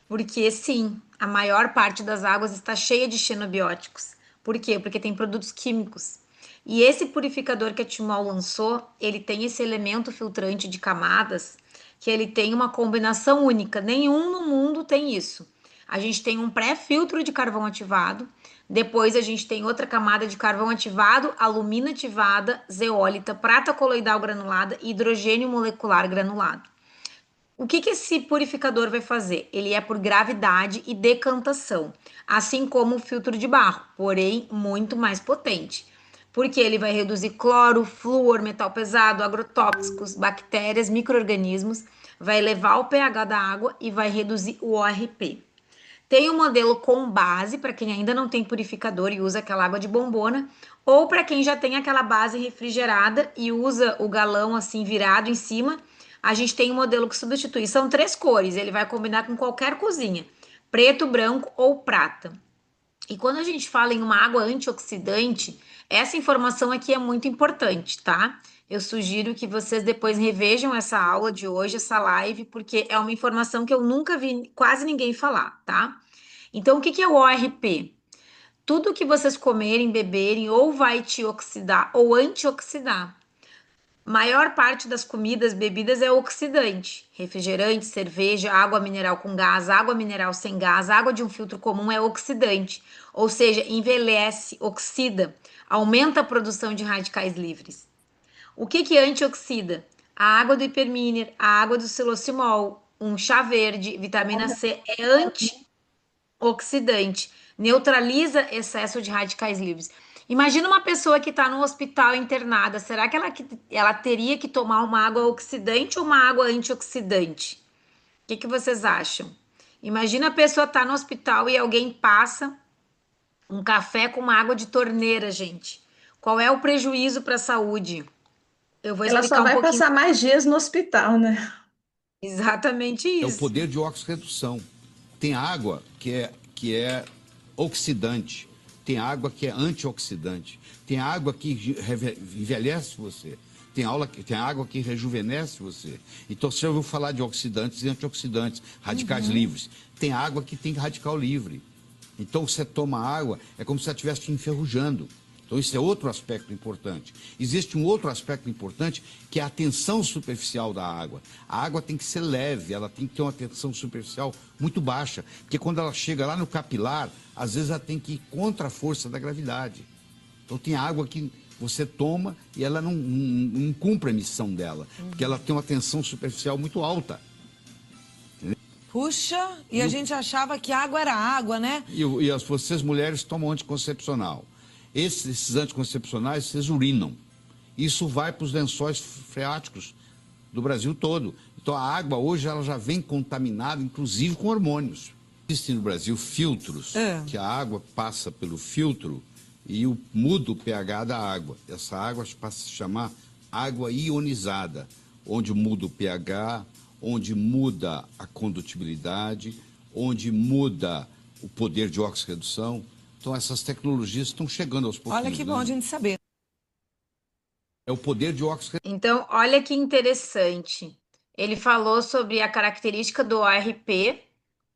Porque sim, a maior parte das águas está cheia de xenobióticos. Por quê? Porque tem produtos químicos. E esse purificador que a Timol lançou, ele tem esse elemento filtrante de camadas, que ele tem uma combinação única. Nenhum no mundo tem isso. A gente tem um pré-filtro de carvão ativado, depois a gente tem outra camada de carvão ativado, alumina ativada, zeólita, prata coloidal granulada e hidrogênio molecular granulado. O que esse purificador vai fazer? Ele é por gravidade e decantação, assim como o filtro de barro, porém muito mais potente. Porque ele vai reduzir cloro, flúor, metal pesado, agrotóxicos, bactérias, micro-organismos, vai elevar o pH da água e vai reduzir o ORP. Tem um modelo com base, para quem ainda não tem purificador e usa aquela água de bombona, ou para quem já tem aquela base refrigerada e usa o galão assim virado em cima, a gente tem um modelo que substitui. São três cores, ele vai combinar com qualquer cozinha: preto, branco ou prata. E quando a gente fala em uma água antioxidante, essa informação aqui é muito importante, tá? Eu sugiro que vocês depois revejam essa aula de hoje, essa live, porque é uma informação que eu nunca vi quase ninguém falar, tá? Então, o que é o ORP? Tudo que vocês comerem, beberem, ou vai te oxidar ou antioxidar. Maior parte das comidas, bebidas é oxidante. Refrigerante, cerveja, água mineral com gás, água mineral sem gás, água de um filtro comum é oxidante. Ou seja, envelhece, oxida, aumenta a produção de radicais livres. O que que antioxida? A água do hiperminer, a água do xilocimol, um chá verde, vitamina C é antioxidante, neutraliza excesso de radicais livres. Imagina uma pessoa que está no hospital internada, será que ela teria que tomar uma água oxidante ou uma água antioxidante? O que que vocês acham? Imagina a pessoa estar no hospital e alguém passa um café com uma água de torneira, gente. Qual é o prejuízo para a saúde? Eu vou Ela só explicar um vai pouquinho. passar mais dias no hospital, né? Exatamente É o isso. poder de oxirredução. Tem água que é oxidante, tem água que é antioxidante, tem água que envelhece você, tem água que rejuvenesce você. Então você já ouviu falar de oxidantes e antioxidantes, radicais livres. Tem água que tem radical livre. Então você toma água, é como se você estivesse te enferrujando. Então, isso é outro aspecto importante. Existe um outro aspecto importante, que é a tensão superficial da água. A água tem que ser leve, ela tem que ter uma tensão superficial muito baixa, porque quando ela chega lá no capilar, às vezes ela tem que ir contra a força da gravidade. Então, tem água que você toma e ela não cumpre a missão dela, porque ela tem uma tensão superficial muito alta. Puxa, e a gente achava que água era água, né? Vocês mulheres tomam anticoncepcional. Esses anticoncepcionais, vocês urinam. Isso vai para os lençóis freáticos do Brasil todo. Então a água hoje ela já vem contaminada, inclusive com hormônios. Existem no Brasil filtros, que a água passa pelo filtro e muda o pH da água. Essa água passa a se chamar água ionizada, onde muda o pH, onde muda a condutibilidade, onde muda o poder de oxirredução. Então, essas tecnologias estão chegando aos pouquinhos. Olha que bom a gente saber. É o poder de oxirredução. Então, olha que interessante. Ele falou sobre a característica do ORP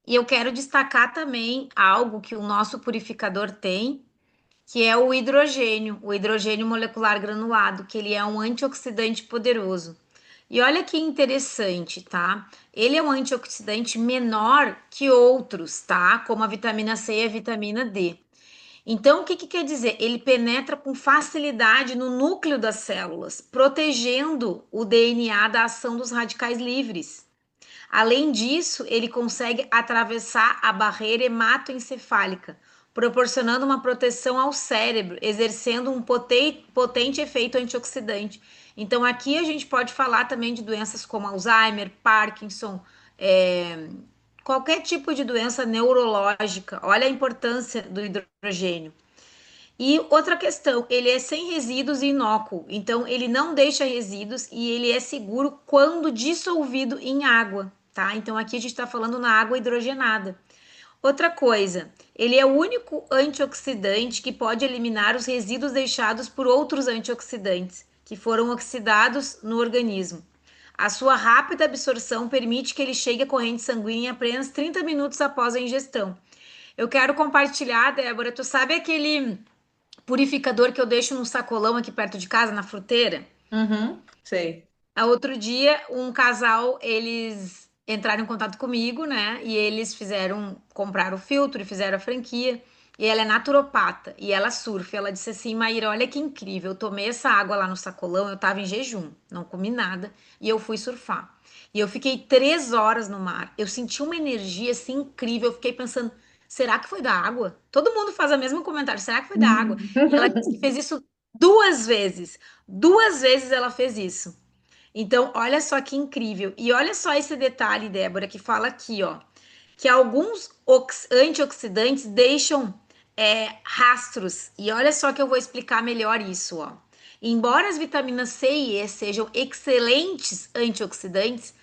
e eu quero destacar também algo que o nosso purificador tem, que é o hidrogênio molecular granulado, que ele é um antioxidante poderoso. E olha que interessante, tá? Ele é um antioxidante menor que outros, tá? Como a vitamina C e a vitamina D. Então, o que que quer dizer? Ele penetra com facilidade no núcleo das células, protegendo o DNA da ação dos radicais livres. Além disso, ele consegue atravessar a barreira hematoencefálica, proporcionando uma proteção ao cérebro, exercendo um potente efeito antioxidante. Então, aqui a gente pode falar também de doenças como Alzheimer, Parkinson, qualquer tipo de doença neurológica. Olha a importância do hidrogênio. E outra questão, ele é sem resíduos e inócuo, então ele não deixa resíduos e ele é seguro quando dissolvido em água, tá? Então aqui a gente está falando na água hidrogenada. Outra coisa, ele é o único antioxidante que pode eliminar os resíduos deixados por outros antioxidantes que foram oxidados no organismo. A sua rápida absorção permite que ele chegue à corrente sanguínea em apenas 30 minutos após a ingestão. Eu quero compartilhar, Débora, tu sabe aquele purificador que eu deixo num sacolão aqui perto de casa, na fruteira? Sei. A outro dia, um casal, eles entraram em contato comigo, né? E eles compraram o filtro e fizeram a franquia. E ela é naturopata e ela surfa. Ela disse assim, Maíra, olha que incrível. Eu tomei essa água lá no sacolão, eu tava em jejum, não comi nada e eu fui surfar. E eu fiquei 3 horas no mar. Eu senti uma energia assim incrível. Eu fiquei pensando, será que foi da água? Todo mundo faz o mesmo comentário, será que foi da água? E ela disse que fez isso 2 vezes. 2 vezes ela fez isso. Então, olha só que incrível. E olha só esse detalhe, Débora, que fala aqui, ó, que alguns antioxidantes deixam rastros. E olha só que eu vou explicar melhor isso, ó. Embora as vitaminas C e E sejam excelentes antioxidantes,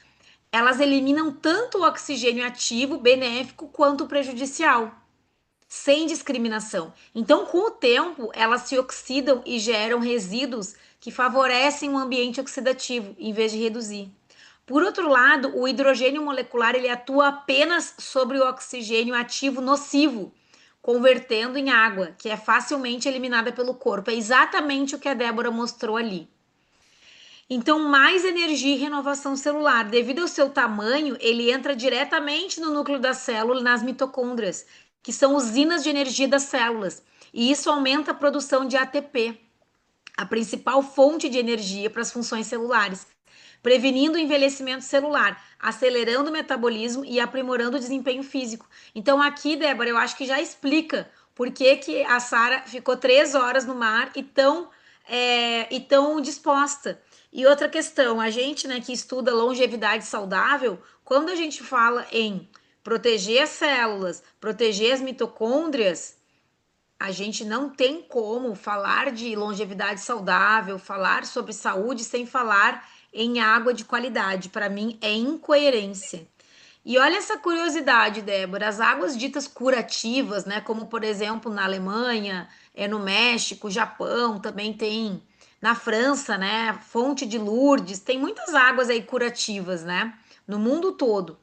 elas eliminam tanto o oxigênio ativo benéfico quanto o prejudicial, sem discriminação. Então, com o tempo, elas se oxidam e geram resíduos que favorecem o ambiente oxidativo, em vez de reduzir. Por outro lado, o hidrogênio molecular ele atua apenas sobre o oxigênio ativo nocivo, convertendo em água, que é facilmente eliminada pelo corpo. É exatamente o que a Débora mostrou ali. Então, mais energia e renovação celular. Devido ao seu tamanho, ele entra diretamente no núcleo da célula, nas mitocôndrias, que são usinas de energia das células. E isso aumenta a produção de ATP, a principal fonte de energia para as funções celulares, prevenindo o envelhecimento celular, acelerando o metabolismo e aprimorando o desempenho físico. Então, aqui, Débora, eu acho que já explica por que a Sara ficou 3 horas no mar e tão disposta. E outra questão, a gente, né, que estuda longevidade saudável, quando a gente fala em proteger as células, proteger as mitocôndrias, a gente não tem como falar de longevidade saudável, falar sobre saúde sem falar em água de qualidade. Para mim, é incoerência. E olha essa curiosidade, Débora, as águas ditas curativas, né, como por exemplo na Alemanha, no México, Japão, também tem na França, né, Fonte de Lourdes, tem muitas águas aí curativas, né, no mundo todo.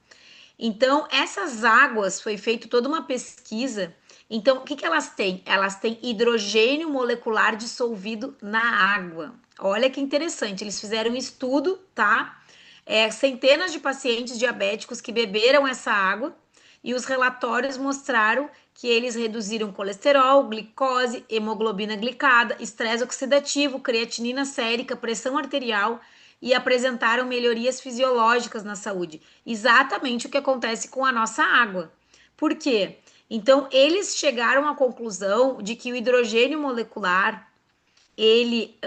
Então, essas águas, foi feita toda uma pesquisa. Então, o que que elas têm? Elas têm hidrogênio molecular dissolvido na água. Olha que interessante, eles fizeram um estudo, tá? Centenas de pacientes diabéticos que beberam essa água e os relatórios mostraram que eles reduziram colesterol, glicose, hemoglobina glicada, estresse oxidativo, creatinina sérica, pressão arterial e apresentaram melhorias fisiológicas na saúde. Exatamente o que acontece com a nossa água. Por quê? Então, eles chegaram à conclusão de que o hidrogênio molecular, ele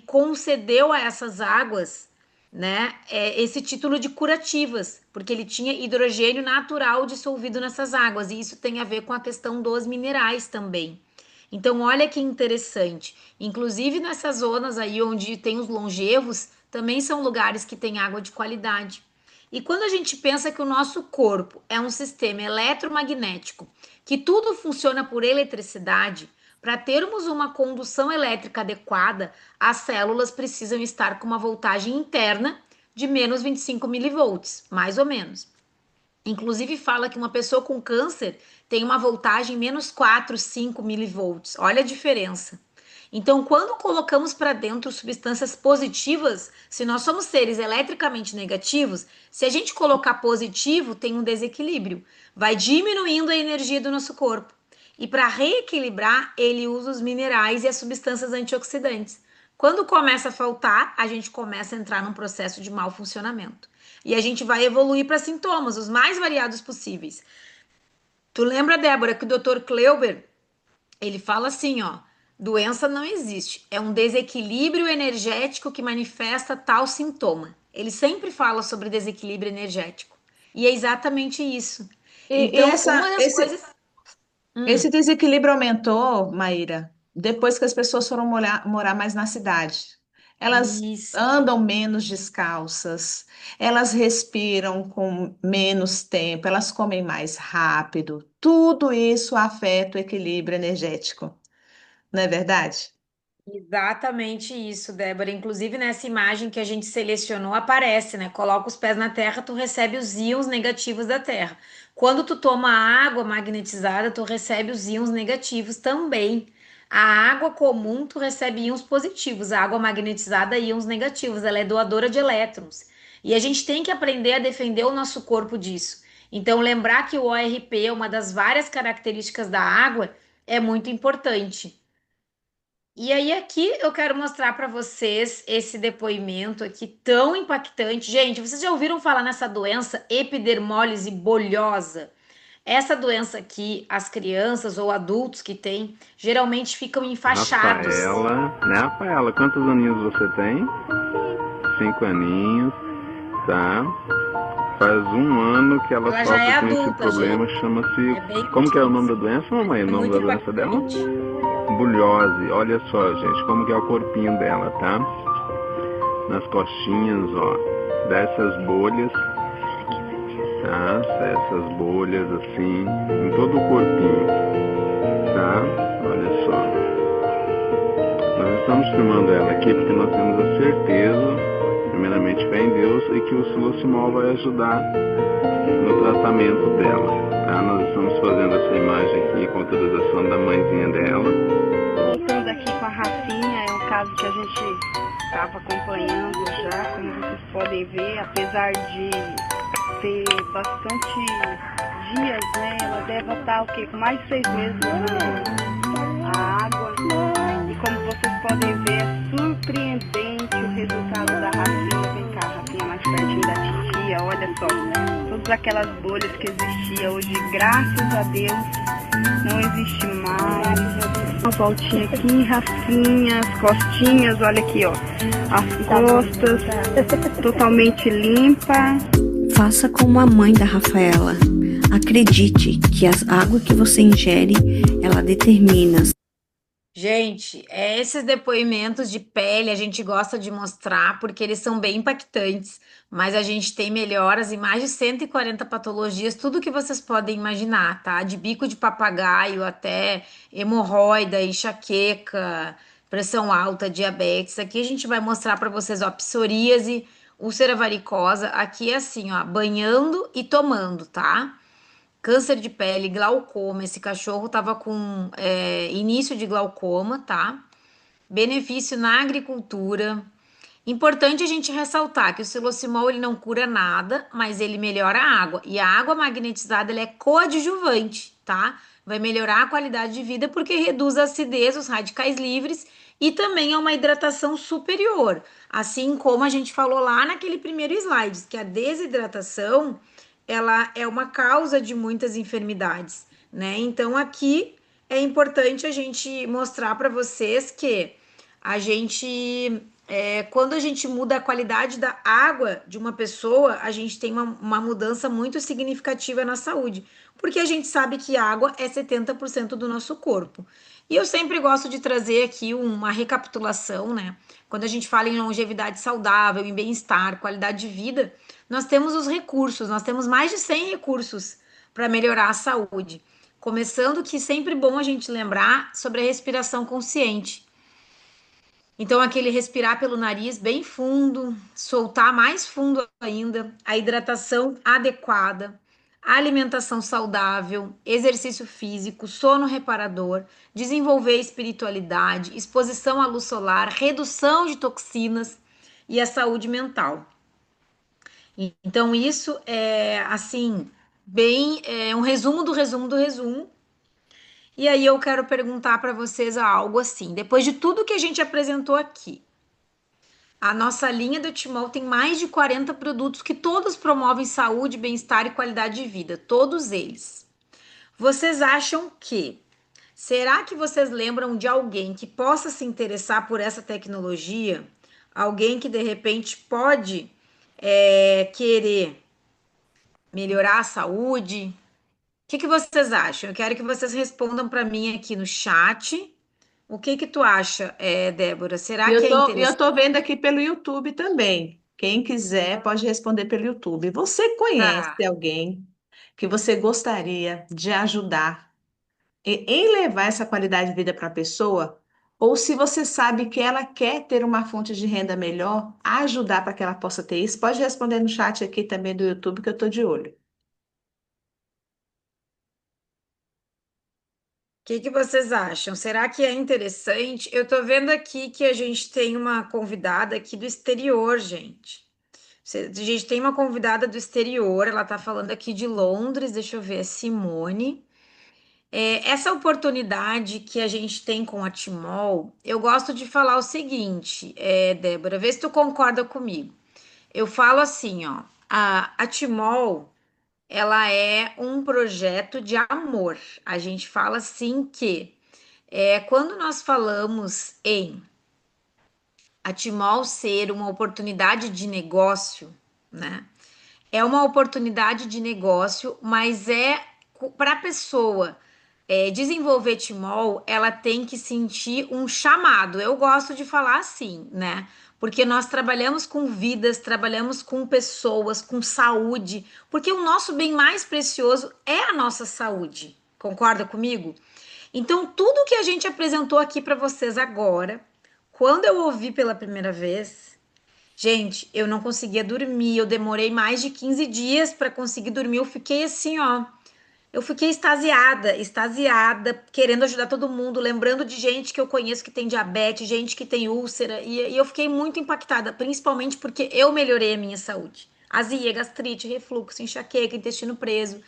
concedeu a essas águas, né, esse título de curativas, porque ele tinha hidrogênio natural dissolvido nessas águas, e isso tem a ver com a questão dos minerais também. Então, olha que interessante. Inclusive nessas zonas aí onde tem os longevos, também são lugares que têm água de qualidade. E quando a gente pensa que o nosso corpo é um sistema eletromagnético, que tudo funciona por eletricidade, para termos uma condução elétrica adequada, as células precisam estar com uma voltagem interna de menos 25 milivolts, mais ou menos. Inclusive fala que uma pessoa com câncer tem uma voltagem menos 4, 5 milivolts. Olha a diferença. Então, quando colocamos para dentro substâncias positivas, se nós somos seres eletricamente negativos, se a gente colocar positivo, tem um desequilíbrio. Vai diminuindo a energia do nosso corpo. E para reequilibrar, ele usa os minerais e as substâncias antioxidantes. Quando começa a faltar, a gente começa a entrar num processo de mau funcionamento. E a gente vai evoluir para sintomas, os mais variados possíveis. Tu lembra, Débora, que o Dr. Kleuber, ele fala assim, ó, doença não existe, é um desequilíbrio energético que manifesta tal sintoma. Ele sempre fala sobre desequilíbrio energético. E é exatamente isso. E Então, uma das coisas... esse desequilíbrio aumentou, Maíra, depois que as pessoas foram morar mais na cidade. Elas Isso. andam menos descalças, elas respiram com menos tempo, elas comem mais rápido. Tudo isso afeta o equilíbrio energético, não é verdade? Exatamente isso, Débora. Inclusive, nessa imagem que a gente selecionou, aparece, né? Coloca os pés na terra, tu recebe os íons negativos da terra. Quando tu toma água magnetizada, tu recebe os íons negativos também. A água comum, tu recebe íons positivos. A água magnetizada, íons negativos. Ela é doadora de elétrons. E a gente tem que aprender a defender o nosso corpo disso. Então, lembrar que o ORP é uma das várias características da água é muito importante. E aí aqui eu quero mostrar para vocês esse depoimento aqui tão impactante. Gente, vocês já ouviram falar nessa doença epidermólise bolhosa? Essa doença aqui, as crianças ou adultos que têm, geralmente ficam enfaixados. Rafaela, né, Rafaela? Quantos aninhos você tem? 5 aninhos, tá? Faz um ano que ela Ela já sofre é com esse adulta, problema, gente. chama-se... É bem Como que é o nome da doença, mamãe? O nome muito da doença dela? impactante. Bulhose. Olha só, gente, como que é o corpinho dela, tá? Nas costinhas, ó, dessas bolhas, tá? Essas bolhas assim, em todo o corpinho, tá? Olha só. Nós estamos filmando ela aqui porque nós temos a certeza, primeiramente fé em Deus, e que o Silosimol vai ajudar no tratamento dela, tá? Nós estamos fazendo essa imagem aqui com autorização da mãezinha dela. Voltando aqui com a Rafinha, é um caso que a gente estava acompanhando já, como vocês podem ver, apesar de ter bastante dias, né? Ela deve estar o quê? Com mais de 6 meses a água. E como vocês podem ver, é surpreendente o resultado da Rafinha. Vem cá, Rafinha, mais pertinho da titia, olha só. Todas aquelas bolhas que existiam hoje, graças a Deus, não existe mais. Uma voltinha aqui, Rafinha, as costinhas, olha aqui, ó. As costas totalmente limpa. Faça como a mãe da Rafaela. Acredite que as águas que você ingere, ela determina. Gente, esses depoimentos de pele a gente gosta de mostrar porque eles são bem impactantes, mas a gente tem melhoras em mais de 140 patologias, tudo que vocês podem imaginar, tá? De bico de papagaio até hemorroida, enxaqueca, pressão alta, diabetes. Aqui a gente vai mostrar para vocês, ó, psoríase, úlcera varicosa. Aqui é assim, ó, banhando e tomando, tá? Câncer de pele, glaucoma. Esse cachorro tava com início de glaucoma, tá? Benefício na agricultura. Importante a gente ressaltar que o silocimol ele não cura nada, mas ele melhora a água. E a água magnetizada ela é coadjuvante, tá? Vai melhorar a qualidade de vida porque reduz a acidez, os radicais livres e também é uma hidratação superior. Assim como a gente falou lá naquele primeiro slide, que a desidratação ela é uma causa de muitas enfermidades, né? Então aqui é importante a gente mostrar para vocês que a gente, quando a gente muda a qualidade da água de uma pessoa, a gente tem uma mudança muito significativa na saúde, porque a gente sabe que água é 70% do nosso corpo. E eu sempre gosto de trazer aqui uma recapitulação, né? Quando a gente fala em longevidade saudável, em bem-estar, qualidade de vida, nós temos os recursos, nós temos mais de 100 recursos para melhorar a saúde. Começando que sempre bom a gente lembrar sobre a respiração consciente. Então, aquele respirar pelo nariz bem fundo, soltar mais fundo ainda, a hidratação adequada, a alimentação saudável, exercício físico, sono reparador, desenvolver espiritualidade, exposição à luz solar, redução de toxinas e a saúde mental. Então, isso é assim, bem, um resumo do resumo do resumo. E aí eu quero perguntar para vocês algo assim, depois de tudo que a gente apresentou aqui. A nossa linha do Timol tem mais de 40 produtos que todos promovem saúde, bem-estar e qualidade de vida, todos eles. Vocês acham que será que vocês lembram de alguém que possa se interessar por essa tecnologia? Alguém que de repente pode querer melhorar a saúde? O que vocês acham? Eu quero que vocês respondam para mim aqui no chat. O que tu acha, Débora? E Será que é eu interessante? tô vendo aqui pelo YouTube também. Quem quiser pode responder pelo YouTube. Você conhece Tá. alguém que você gostaria de ajudar em levar essa qualidade de vida para a pessoa? Ou se você sabe que ela quer ter uma fonte de renda melhor, ajudar para que ela possa ter isso, pode responder no chat aqui também do YouTube que eu estou de olho. O que vocês acham? Será que é interessante? Eu tô vendo aqui que a gente tem uma convidada aqui do exterior, gente. A gente tem uma convidada do exterior, ela tá falando aqui de Londres, deixa eu ver, é Simone. Essa oportunidade que a gente tem com a Timol, eu gosto de falar o seguinte, Débora, vê se tu concorda comigo. Eu falo assim, ó, a Timol, ela é um projeto de amor. A gente fala assim que quando nós falamos em a Timol ser uma oportunidade de negócio, né? É uma oportunidade de negócio, mas para a pessoa desenvolver Timol, ela tem que sentir um chamado. Eu gosto de falar assim, né? Porque nós trabalhamos com vidas, trabalhamos com pessoas, com saúde, porque o nosso bem mais precioso é a nossa saúde. Concorda comigo? Então, tudo que a gente apresentou aqui para vocês agora, quando eu ouvi pela primeira vez, gente, eu não conseguia dormir, eu demorei mais de 15 dias para conseguir dormir, eu fiquei assim, ó. eu fiquei extasiada, querendo ajudar todo mundo, lembrando de gente que eu conheço que tem diabetes, gente que tem úlcera, e eu fiquei muito impactada, principalmente porque eu melhorei a minha saúde. Azia, gastrite, refluxo, enxaqueca, intestino preso.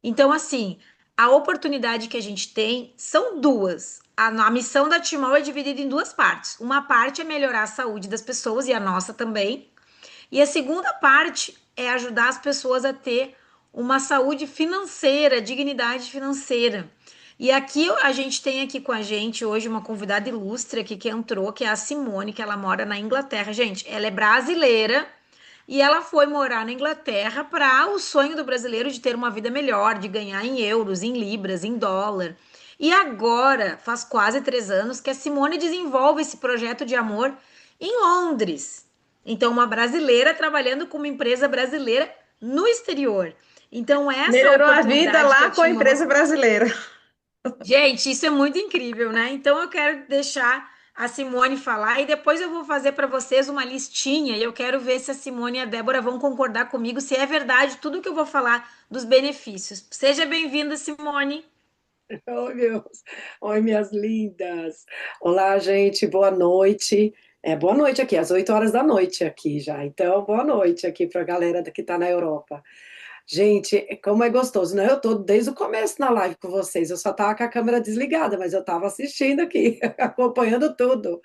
Então, assim, a oportunidade que a gente tem são duas. A missão da Timol é dividida em duas partes. Uma parte é melhorar a saúde das pessoas e a nossa também. E a segunda parte é ajudar as pessoas a ter uma saúde financeira, dignidade financeira. E aqui a gente tem aqui com a gente hoje uma convidada ilustre aqui que entrou, que é a Simone, que ela mora na Inglaterra. Gente, ela é brasileira e ela foi morar na Inglaterra para o sonho do brasileiro de ter uma vida melhor, de ganhar em euros, em libras, em dólar. E agora, faz quase 3 anos, que a Simone desenvolve esse projeto de amor em Londres. Então, uma brasileira trabalhando com uma empresa brasileira no exterior. Então, essa Melhorou a vida oportunidade que lá a com a Timor... empresa brasileira. Gente, isso é muito incrível, né? Então, eu quero deixar a Simone falar e depois eu vou fazer para vocês uma listinha e eu quero ver se a Simone e a Débora vão concordar comigo se é verdade tudo que eu vou falar dos benefícios. Seja bem-vinda, Simone. Oi, meus. Oi, minhas lindas. Olá, gente, boa noite. Boa noite aqui, às 8 horas da noite aqui já. Então, boa noite aqui para a galera que está na Europa. Gente, como é gostoso, né? Eu estou desde o começo na live com vocês. Eu só estava com a câmera desligada, mas eu estava assistindo aqui, acompanhando tudo.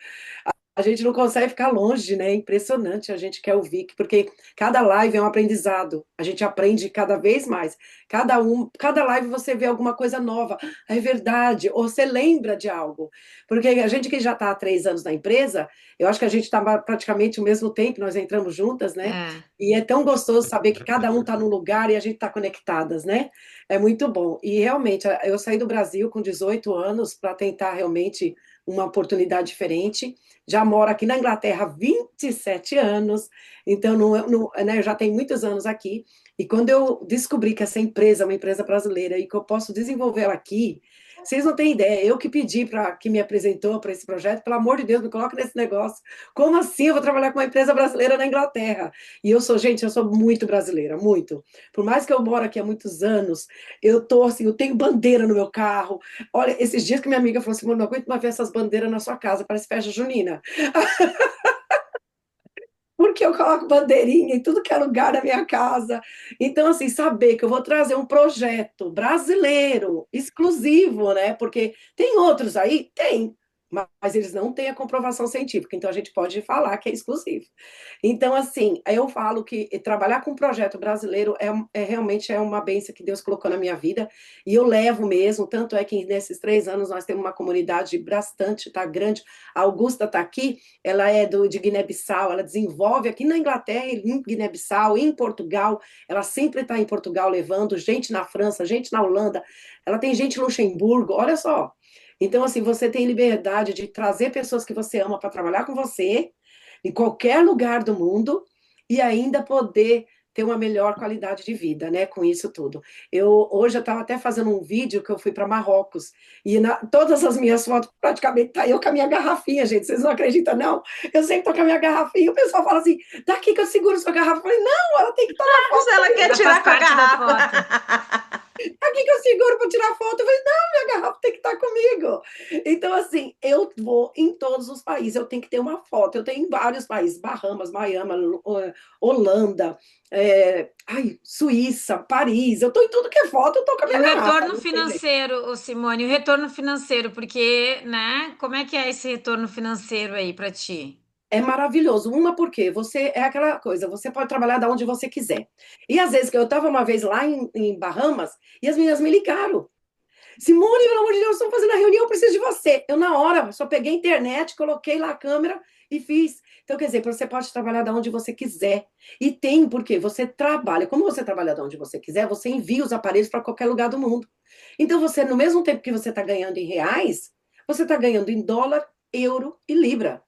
A gente não consegue ficar longe, né? É impressionante, a gente quer ouvir, porque cada live é um aprendizado. A gente aprende cada vez mais. Cada live você vê alguma coisa nova. É verdade, ou você lembra de algo. Porque a gente que já está há 3 anos na empresa, eu acho que a gente está praticamente o mesmo tempo, nós entramos juntas, né? E é tão gostoso saber que cada um está num lugar e a gente está conectadas, né? É muito bom. E realmente, eu saí do Brasil com 18 anos para tentar realmente uma oportunidade diferente. Já moro aqui na Inglaterra há 27 anos, então né, eu já tenho muitos anos aqui. E quando eu descobri que essa empresa é uma empresa brasileira e que eu posso desenvolver ela aqui, vocês não têm ideia, eu que pedi para que me apresentou para esse projeto, pelo amor de Deus, me coloque nesse negócio. Como assim eu vou trabalhar com uma empresa brasileira na Inglaterra? E eu sou muito brasileira, muito. Por mais que eu moro aqui há muitos anos, eu tenho bandeira no meu carro. Olha, esses dias que minha amiga falou assim, não aguento mais ver essas bandeiras na sua casa, parece festa junina. Porque eu coloco bandeirinha em tudo que é lugar da minha casa. Então, assim, saber que eu vou trazer um projeto brasileiro, exclusivo, né? Porque tem outros aí? Tem. Mas eles não têm a comprovação científica, então a gente pode falar que é exclusivo. Então, assim, eu falo que trabalhar com um projeto brasileiro realmente é uma bênção que Deus colocou na minha vida, e eu levo mesmo, tanto é que nesses 3 anos nós temos uma comunidade bastante, tá grande. A Augusta está aqui, ela é de Guiné-Bissau, ela desenvolve aqui na Inglaterra, em Guiné-Bissau, em Portugal, ela sempre está em Portugal levando gente na França, gente na Holanda, ela tem gente em Luxemburgo, olha só. Então, assim, você tem liberdade de trazer pessoas que você ama para trabalhar com você, em qualquer lugar do mundo, e ainda poder ter uma melhor qualidade de vida, né, com isso tudo. Hoje eu estava até fazendo um vídeo que eu fui para Marrocos, e todas as minhas fotos, praticamente, tá eu com a minha garrafinha, gente, vocês não acreditam, não? Eu sempre tô com a minha garrafinha, o pessoal fala assim, daqui que eu seguro sua garrafa. Eu falei, não, ela tem que estar na foto. Ela quer tirar com a garrafa. Aqui que eu seguro para tirar foto. Eu falei, não, minha garrafa tem que estar comigo. Então, assim, eu vou em todos os países, eu tenho que ter uma foto. Eu tenho em vários países, Bahamas, Miami, Holanda, Suíça, Paris. Eu estou em tudo que é foto, eu estou com a minha E o garrafa. retorno financeiro, ô Simone, o retorno financeiro, porque, né, como é que é esse retorno financeiro aí para ti? É maravilhoso. Porque você é aquela coisa, você pode trabalhar da onde você quiser. E às vezes, que eu estava uma vez lá em Bahamas, e as meninas me ligaram. Simone, pelo amor de Deus, estamos fazendo a reunião, eu preciso de você. Eu, na hora, só peguei a internet, coloquei lá a câmera e fiz. Então, quer dizer, você pode trabalhar da onde você quiser. E tem, porque você trabalha. Como você trabalha da onde você quiser, você envia os aparelhos para qualquer lugar do mundo. Então, você, no mesmo tempo que você está ganhando em reais, você está ganhando em dólar, euro e libra.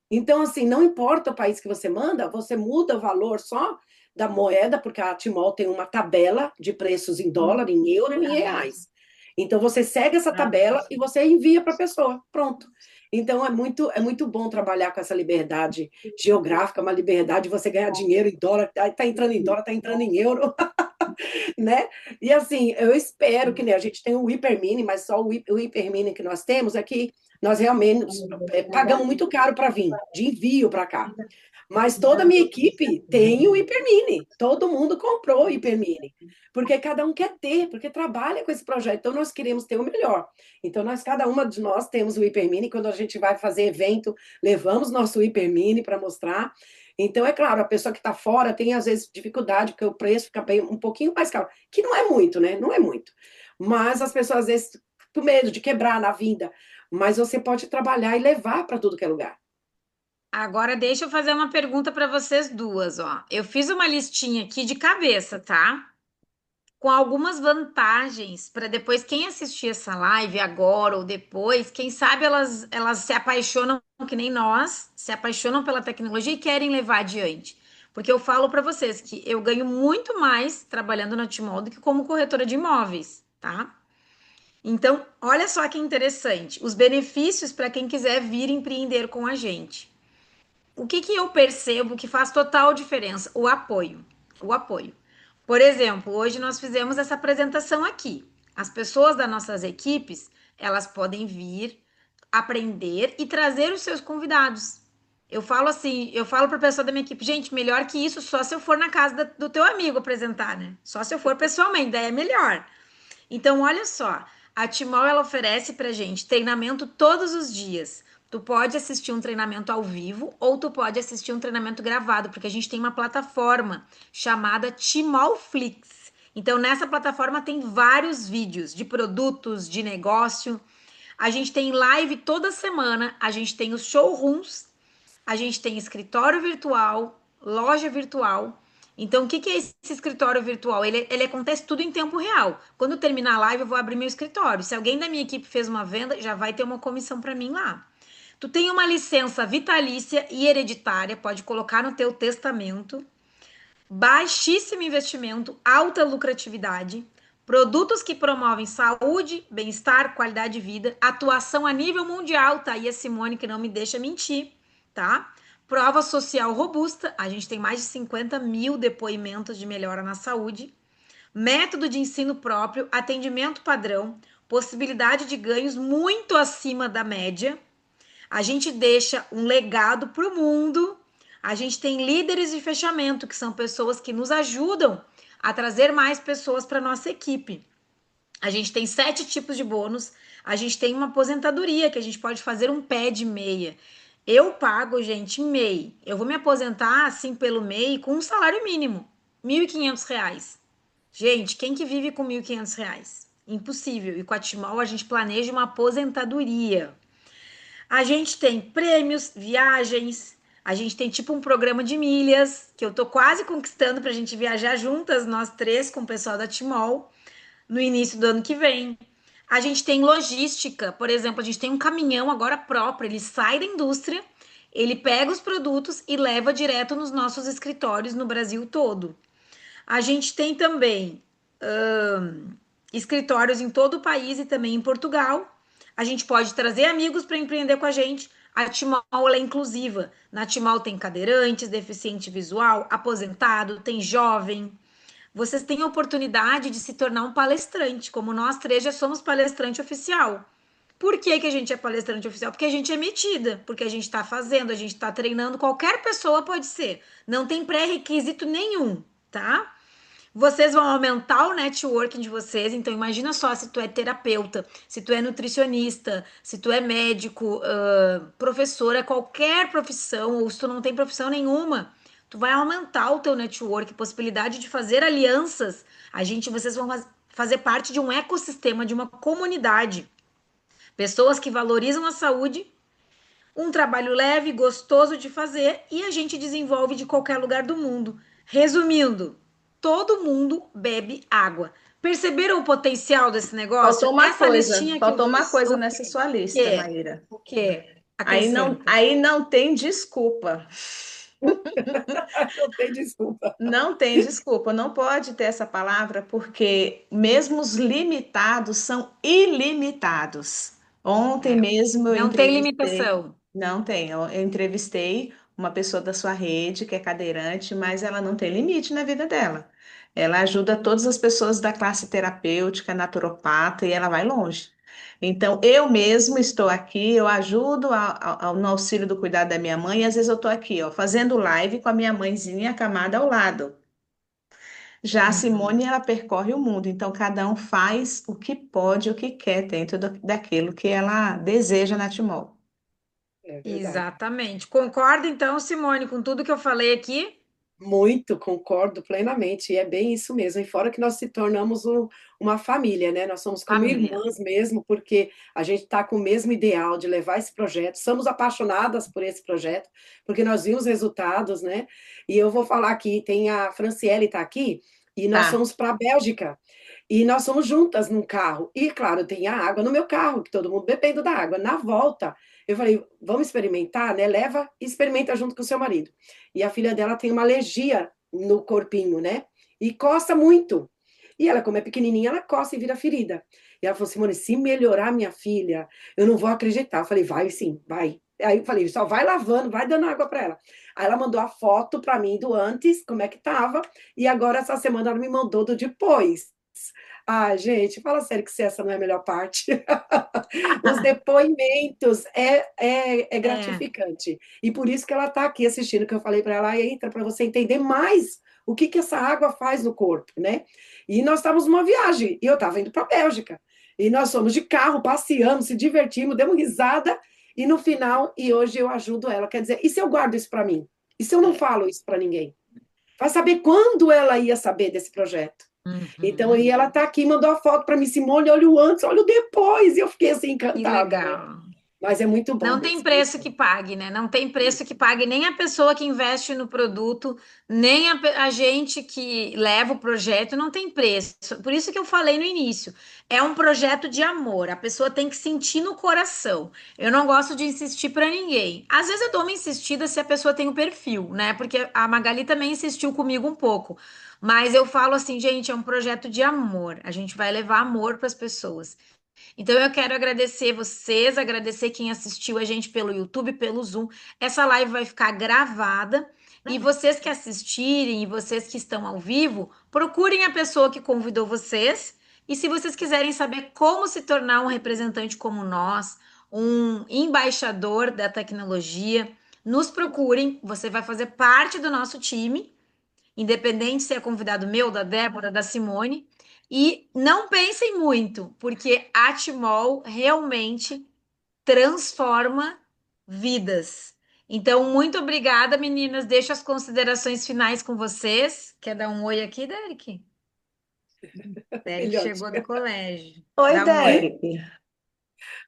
Então, assim, não importa o país que você manda, você muda o valor só da moeda, porque a Timol tem uma tabela de preços em dólar, em euro e em reais. Então, você segue essa tabela e você envia para a pessoa. Pronto. Então, é muito bom trabalhar com essa liberdade geográfica, uma liberdade de você ganhar dinheiro em dólar, está entrando em dólar, está entrando em euro. né? E assim, eu espero que, né, a gente tem o Hipermini, mas só o Hipermini que nós temos é que nós realmente pagamos muito caro para vir, de envio para cá. Mas toda a minha equipe tem o Hipermini. Todo mundo comprou o Hipermini. Porque cada um quer ter, porque trabalha com esse projeto. Então, nós queremos ter o melhor. Então, cada uma de nós temos o Hipermini. Quando a gente vai fazer evento, levamos nosso Hipermini para mostrar. Então, é claro, a pessoa que está fora tem, às vezes, dificuldade, porque o preço fica um pouquinho mais caro. Que não é muito, né? Não é muito. Mas as pessoas, às vezes, com medo de quebrar na vinda. Mas você pode trabalhar e levar para tudo que é lugar. Agora deixa eu fazer uma pergunta para vocês duas, ó. Eu fiz uma listinha aqui de cabeça, tá? Com algumas vantagens para depois quem assistir essa live agora ou depois, quem sabe elas se apaixonam que nem nós, se apaixonam pela tecnologia e querem levar adiante. Porque eu falo para vocês que eu ganho muito mais trabalhando na Timol do que como corretora de imóveis, tá? Então, olha só que interessante, os benefícios para quem quiser vir empreender com a gente. O que que eu percebo que faz total diferença? O apoio. O apoio. Por exemplo, hoje nós fizemos essa apresentação aqui. As pessoas das nossas equipes, elas podem vir aprender e trazer os seus convidados. Eu falo assim, eu falo para a pessoa da minha equipe, gente, melhor que isso só se eu for na casa do teu amigo apresentar, né? Só se eu for pessoalmente, daí é melhor. Então, olha só, a Timol ela oferece pra gente treinamento todos os dias. Tu pode assistir um treinamento ao vivo ou tu pode assistir um treinamento gravado, porque a gente tem uma plataforma chamada Timolflix. Então, nessa plataforma tem vários vídeos de produtos, de negócio. A gente tem live toda semana, a gente tem os showrooms, a gente tem escritório virtual, loja virtual. Então, o que que é esse escritório virtual? Ele acontece tudo em tempo real. Quando terminar a live, eu vou abrir meu escritório. Se alguém da minha equipe fez uma venda, já vai ter uma comissão para mim lá. Tu tem uma licença vitalícia e hereditária, pode colocar no teu testamento. Baixíssimo investimento, alta lucratividade. Produtos que promovem saúde, bem-estar, qualidade de vida. Atuação a nível mundial, tá aí a Simone que não me deixa mentir, tá? Prova social robusta, a gente tem mais de 50 mil depoimentos de melhora na saúde. Método de ensino próprio, atendimento padrão, possibilidade de ganhos muito acima da média. A gente deixa um legado para o mundo. A gente tem líderes de fechamento, que são pessoas que nos ajudam a trazer mais pessoas para nossa equipe. A gente tem 7 tipos de bônus. A gente tem uma aposentadoria, que a gente pode fazer um pé de meia. Eu pago, gente, MEI. Eu vou me aposentar, assim, pelo MEI, com um salário mínimo. R$ 1.500. Gente, quem que vive com R$ 1.500? Impossível. E com a Timol, a gente planeja uma aposentadoria. A gente tem prêmios, viagens, a gente tem tipo um programa de milhas, que eu tô quase conquistando pra gente viajar juntas, nós três, com o pessoal da Timol, no início do ano que vem. A gente tem logística, por exemplo, a gente tem um caminhão agora próprio, ele sai da indústria, ele pega os produtos e leva direto nos nossos escritórios no Brasil todo. A gente tem também escritórios em todo o país e também em Portugal. A gente pode trazer amigos para empreender com a gente. A Timol é inclusiva. Na Timol tem cadeirantes, deficiente visual, aposentado, tem jovem. Vocês têm a oportunidade de se tornar um palestrante, como nós três já somos palestrante oficial. Por que que a gente é palestrante oficial? Porque a gente é metida, porque a gente está fazendo, a gente está treinando, qualquer pessoa pode ser. Não tem pré-requisito nenhum, tá? Vocês vão aumentar o networking de vocês, então imagina só se tu é terapeuta, se tu é nutricionista, se tu é médico, professora, qualquer profissão, ou se tu não tem profissão nenhuma, tu vai aumentar o teu network, possibilidade de fazer alianças. Vocês vão fazer parte de um ecossistema, de uma comunidade. Pessoas que valorizam a saúde, um trabalho leve, gostoso de fazer e a gente desenvolve de qualquer lugar do mundo. Resumindo, todo mundo bebe água. Perceberam o potencial desse negócio? Faltou uma coisa nessa sua lista, Maíra. O quê? Aí não tem desculpa. Não tem desculpa. Não tem desculpa, não pode ter essa palavra, porque mesmo os limitados são ilimitados. Ontem mesmo eu Não tem entrevistei. limitação. Não tem. Eu entrevistei uma pessoa da sua rede que é cadeirante, mas ela não tem limite na vida dela. Ela ajuda todas as pessoas da classe terapêutica, naturopata, e ela vai longe. Então, eu mesmo estou aqui, eu ajudo no auxílio do cuidado da minha mãe, e às vezes eu estou aqui, ó, fazendo live com a minha mãezinha acamada ao lado. Já a Uhum. Simone, ela percorre o mundo, então cada um faz o que pode, o que quer dentro daquilo que ela deseja na Timol. É verdade. Exatamente. Concorda então, Simone, com tudo que eu falei aqui? Muito, concordo plenamente, e é bem isso mesmo. E fora que nós se tornamos uma família, né? Nós somos como Família. irmãs mesmo, porque a gente está com o mesmo ideal de levar esse projeto. Somos apaixonadas por esse projeto, porque nós vimos resultados, né? E eu vou falar aqui, tem a Franciele está aqui, e nós Tá. fomos para a Bélgica. E nós somos juntas num carro. E, claro, tem a água no meu carro, que todo mundo bebendo da água. Na volta, eu falei, vamos experimentar, né? Leva e experimenta junto com o seu marido. E a filha dela tem uma alergia no corpinho, né? E coça muito. E ela, como é pequenininha, ela coça e vira ferida. E ela falou, Simone, se melhorar minha filha, eu não vou acreditar. Eu falei, vai sim, vai. Aí eu falei, só vai lavando, vai dando água para ela. Aí ela mandou a foto para mim do antes, como é que tava, e agora essa semana ela me mandou do depois. Ah, gente, fala sério que se essa não é a melhor parte. Os depoimentos é É. gratificante. E por isso que ela está aqui assistindo, que eu falei para ela, entra para você entender mais o que, que essa água faz no corpo, né? E nós estávamos numa viagem, e eu estava indo para a Bélgica. E nós fomos de carro, passeamos, se divertimos, demos risada, e no final, e hoje eu ajudo ela. Quer dizer, e se eu guardo isso para mim? E se eu não falo isso para ninguém? Vai saber quando ela ia saber desse projeto. Então, Uhum. aí ela está aqui, mandou a foto para mim, Simone, olha o antes, olha o depois, e eu fiquei assim Que encantada, né? legal. Mas é muito bom Não tem mesmo. preço que pague, né? Não tem preço que pague nem a pessoa que investe no produto, nem a gente que leva o projeto, não tem preço. Por isso que eu falei no início, é um projeto de amor. A pessoa tem que sentir no coração. Eu não gosto de insistir para ninguém. Às vezes eu dou uma insistida se a pessoa tem o perfil, né? Porque a Magali também insistiu comigo um pouco. Mas eu falo assim, gente, é um projeto de amor. A gente vai levar amor para as pessoas. Então eu quero agradecer vocês, agradecer quem assistiu a gente pelo YouTube, pelo Zoom. Essa live vai ficar gravada e vocês que assistirem e vocês que estão ao vivo, procurem a pessoa que convidou vocês. E se vocês quiserem saber como se tornar um representante como nós, um embaixador da tecnologia, nos procurem. Você vai fazer parte do nosso time, independente se é convidado meu, da Débora, da Simone. E não pensem muito, porque a Timol realmente transforma vidas. Então, muito obrigada, meninas. Deixo as considerações finais com vocês. Quer dar um oi aqui, Derek? Derek Filhote. chegou do colégio. Oi, Dá um oi. Derek.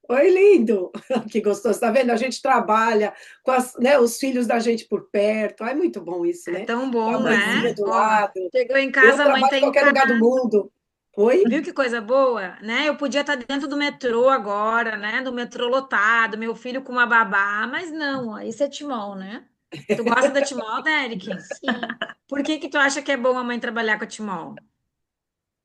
Oi, lindo! Que gostoso, tá vendo? A gente trabalha com né, os filhos da gente por perto. É muito bom isso, É né? tão Com a bom, mãezinha né? do Ó, lado. chegou em Eu casa, a mãe trabalho tá em em qualquer lugar do mundo. Oi? Viu que coisa boa, né? Eu podia estar dentro do metrô agora, né? Do metrô lotado, meu filho com uma babá, mas não, ó, isso é Timol, né? Tu gosta da Timol, Derek? Sim, Por que que tu acha que é bom a mãe trabalhar com a Timol?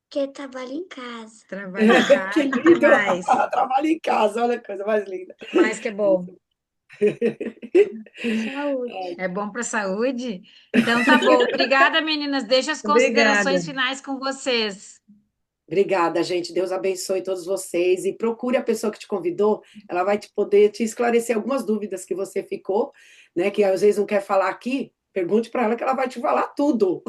porque eu trabalho em casa. Trabalha em Que casa, o que lindo! mais? O Trabalho em casa, olha que coisa mais linda. que mais que é bom? Saúde. É bom para a saúde? Então tá bom. Obrigada, meninas. Deixa as Obrigada. considerações finais com vocês. Obrigada, gente. Deus abençoe todos vocês e procure a pessoa que te convidou. Ela vai poder te esclarecer algumas dúvidas que você ficou, né? Que às vezes não quer falar aqui. Pergunte para ela que ela vai te falar tudo.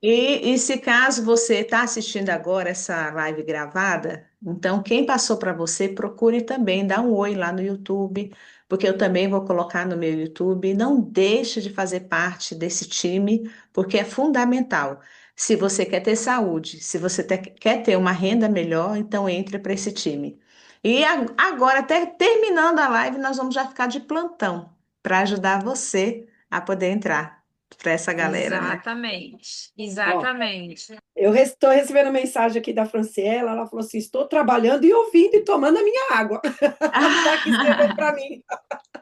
E se caso você está assistindo agora essa live gravada, então quem passou para você, procure também dar um oi lá no YouTube, porque eu também vou colocar no meu YouTube. Não deixe de fazer parte desse time, porque é fundamental. Se você quer ter saúde, se você quer ter uma renda melhor, então entre para esse time. E agora, até terminando a live, nós vamos já ficar de plantão para ajudar você a poder entrar para essa galera, né? Exatamente. Ó, Exatamente. eu estou recebendo mensagem aqui da Franciela. Ela falou assim: estou trabalhando e ouvindo e tomando a minha água. Ela está aqui escrevendo para mim.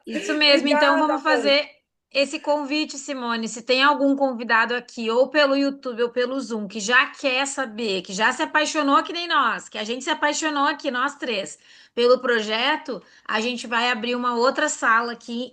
Isso mesmo. Então Obrigada, vamos fazer esse convite, Simone. Se tem algum convidado aqui, ou pelo YouTube ou pelo Zoom, que já quer saber, que já se apaixonou que nem nós, que a gente se apaixonou aqui, nós três, pelo projeto, a gente vai abrir uma outra sala aqui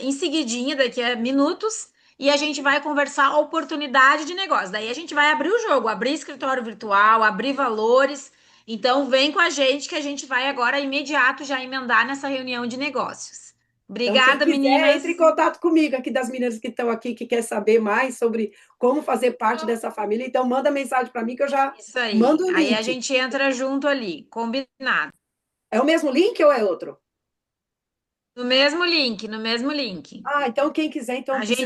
em seguidinha, daqui a minutos. e a gente vai conversar a oportunidade de negócio. Daí a gente vai abrir o jogo, abrir escritório virtual, abrir valores. Então vem com a gente que a gente vai agora imediato já emendar nessa reunião de negócios. Obrigada, então, quem quiser, meninas. entre em contato comigo aqui das meninas que estão aqui, que quer saber mais sobre como fazer parte dessa família. Então, manda mensagem para mim que eu já Isso aí. mando o Aí link. a gente entra junto ali, combinado. É o mesmo link ou é outro? No mesmo link, no mesmo link. Ah, então quem quiser, então A gente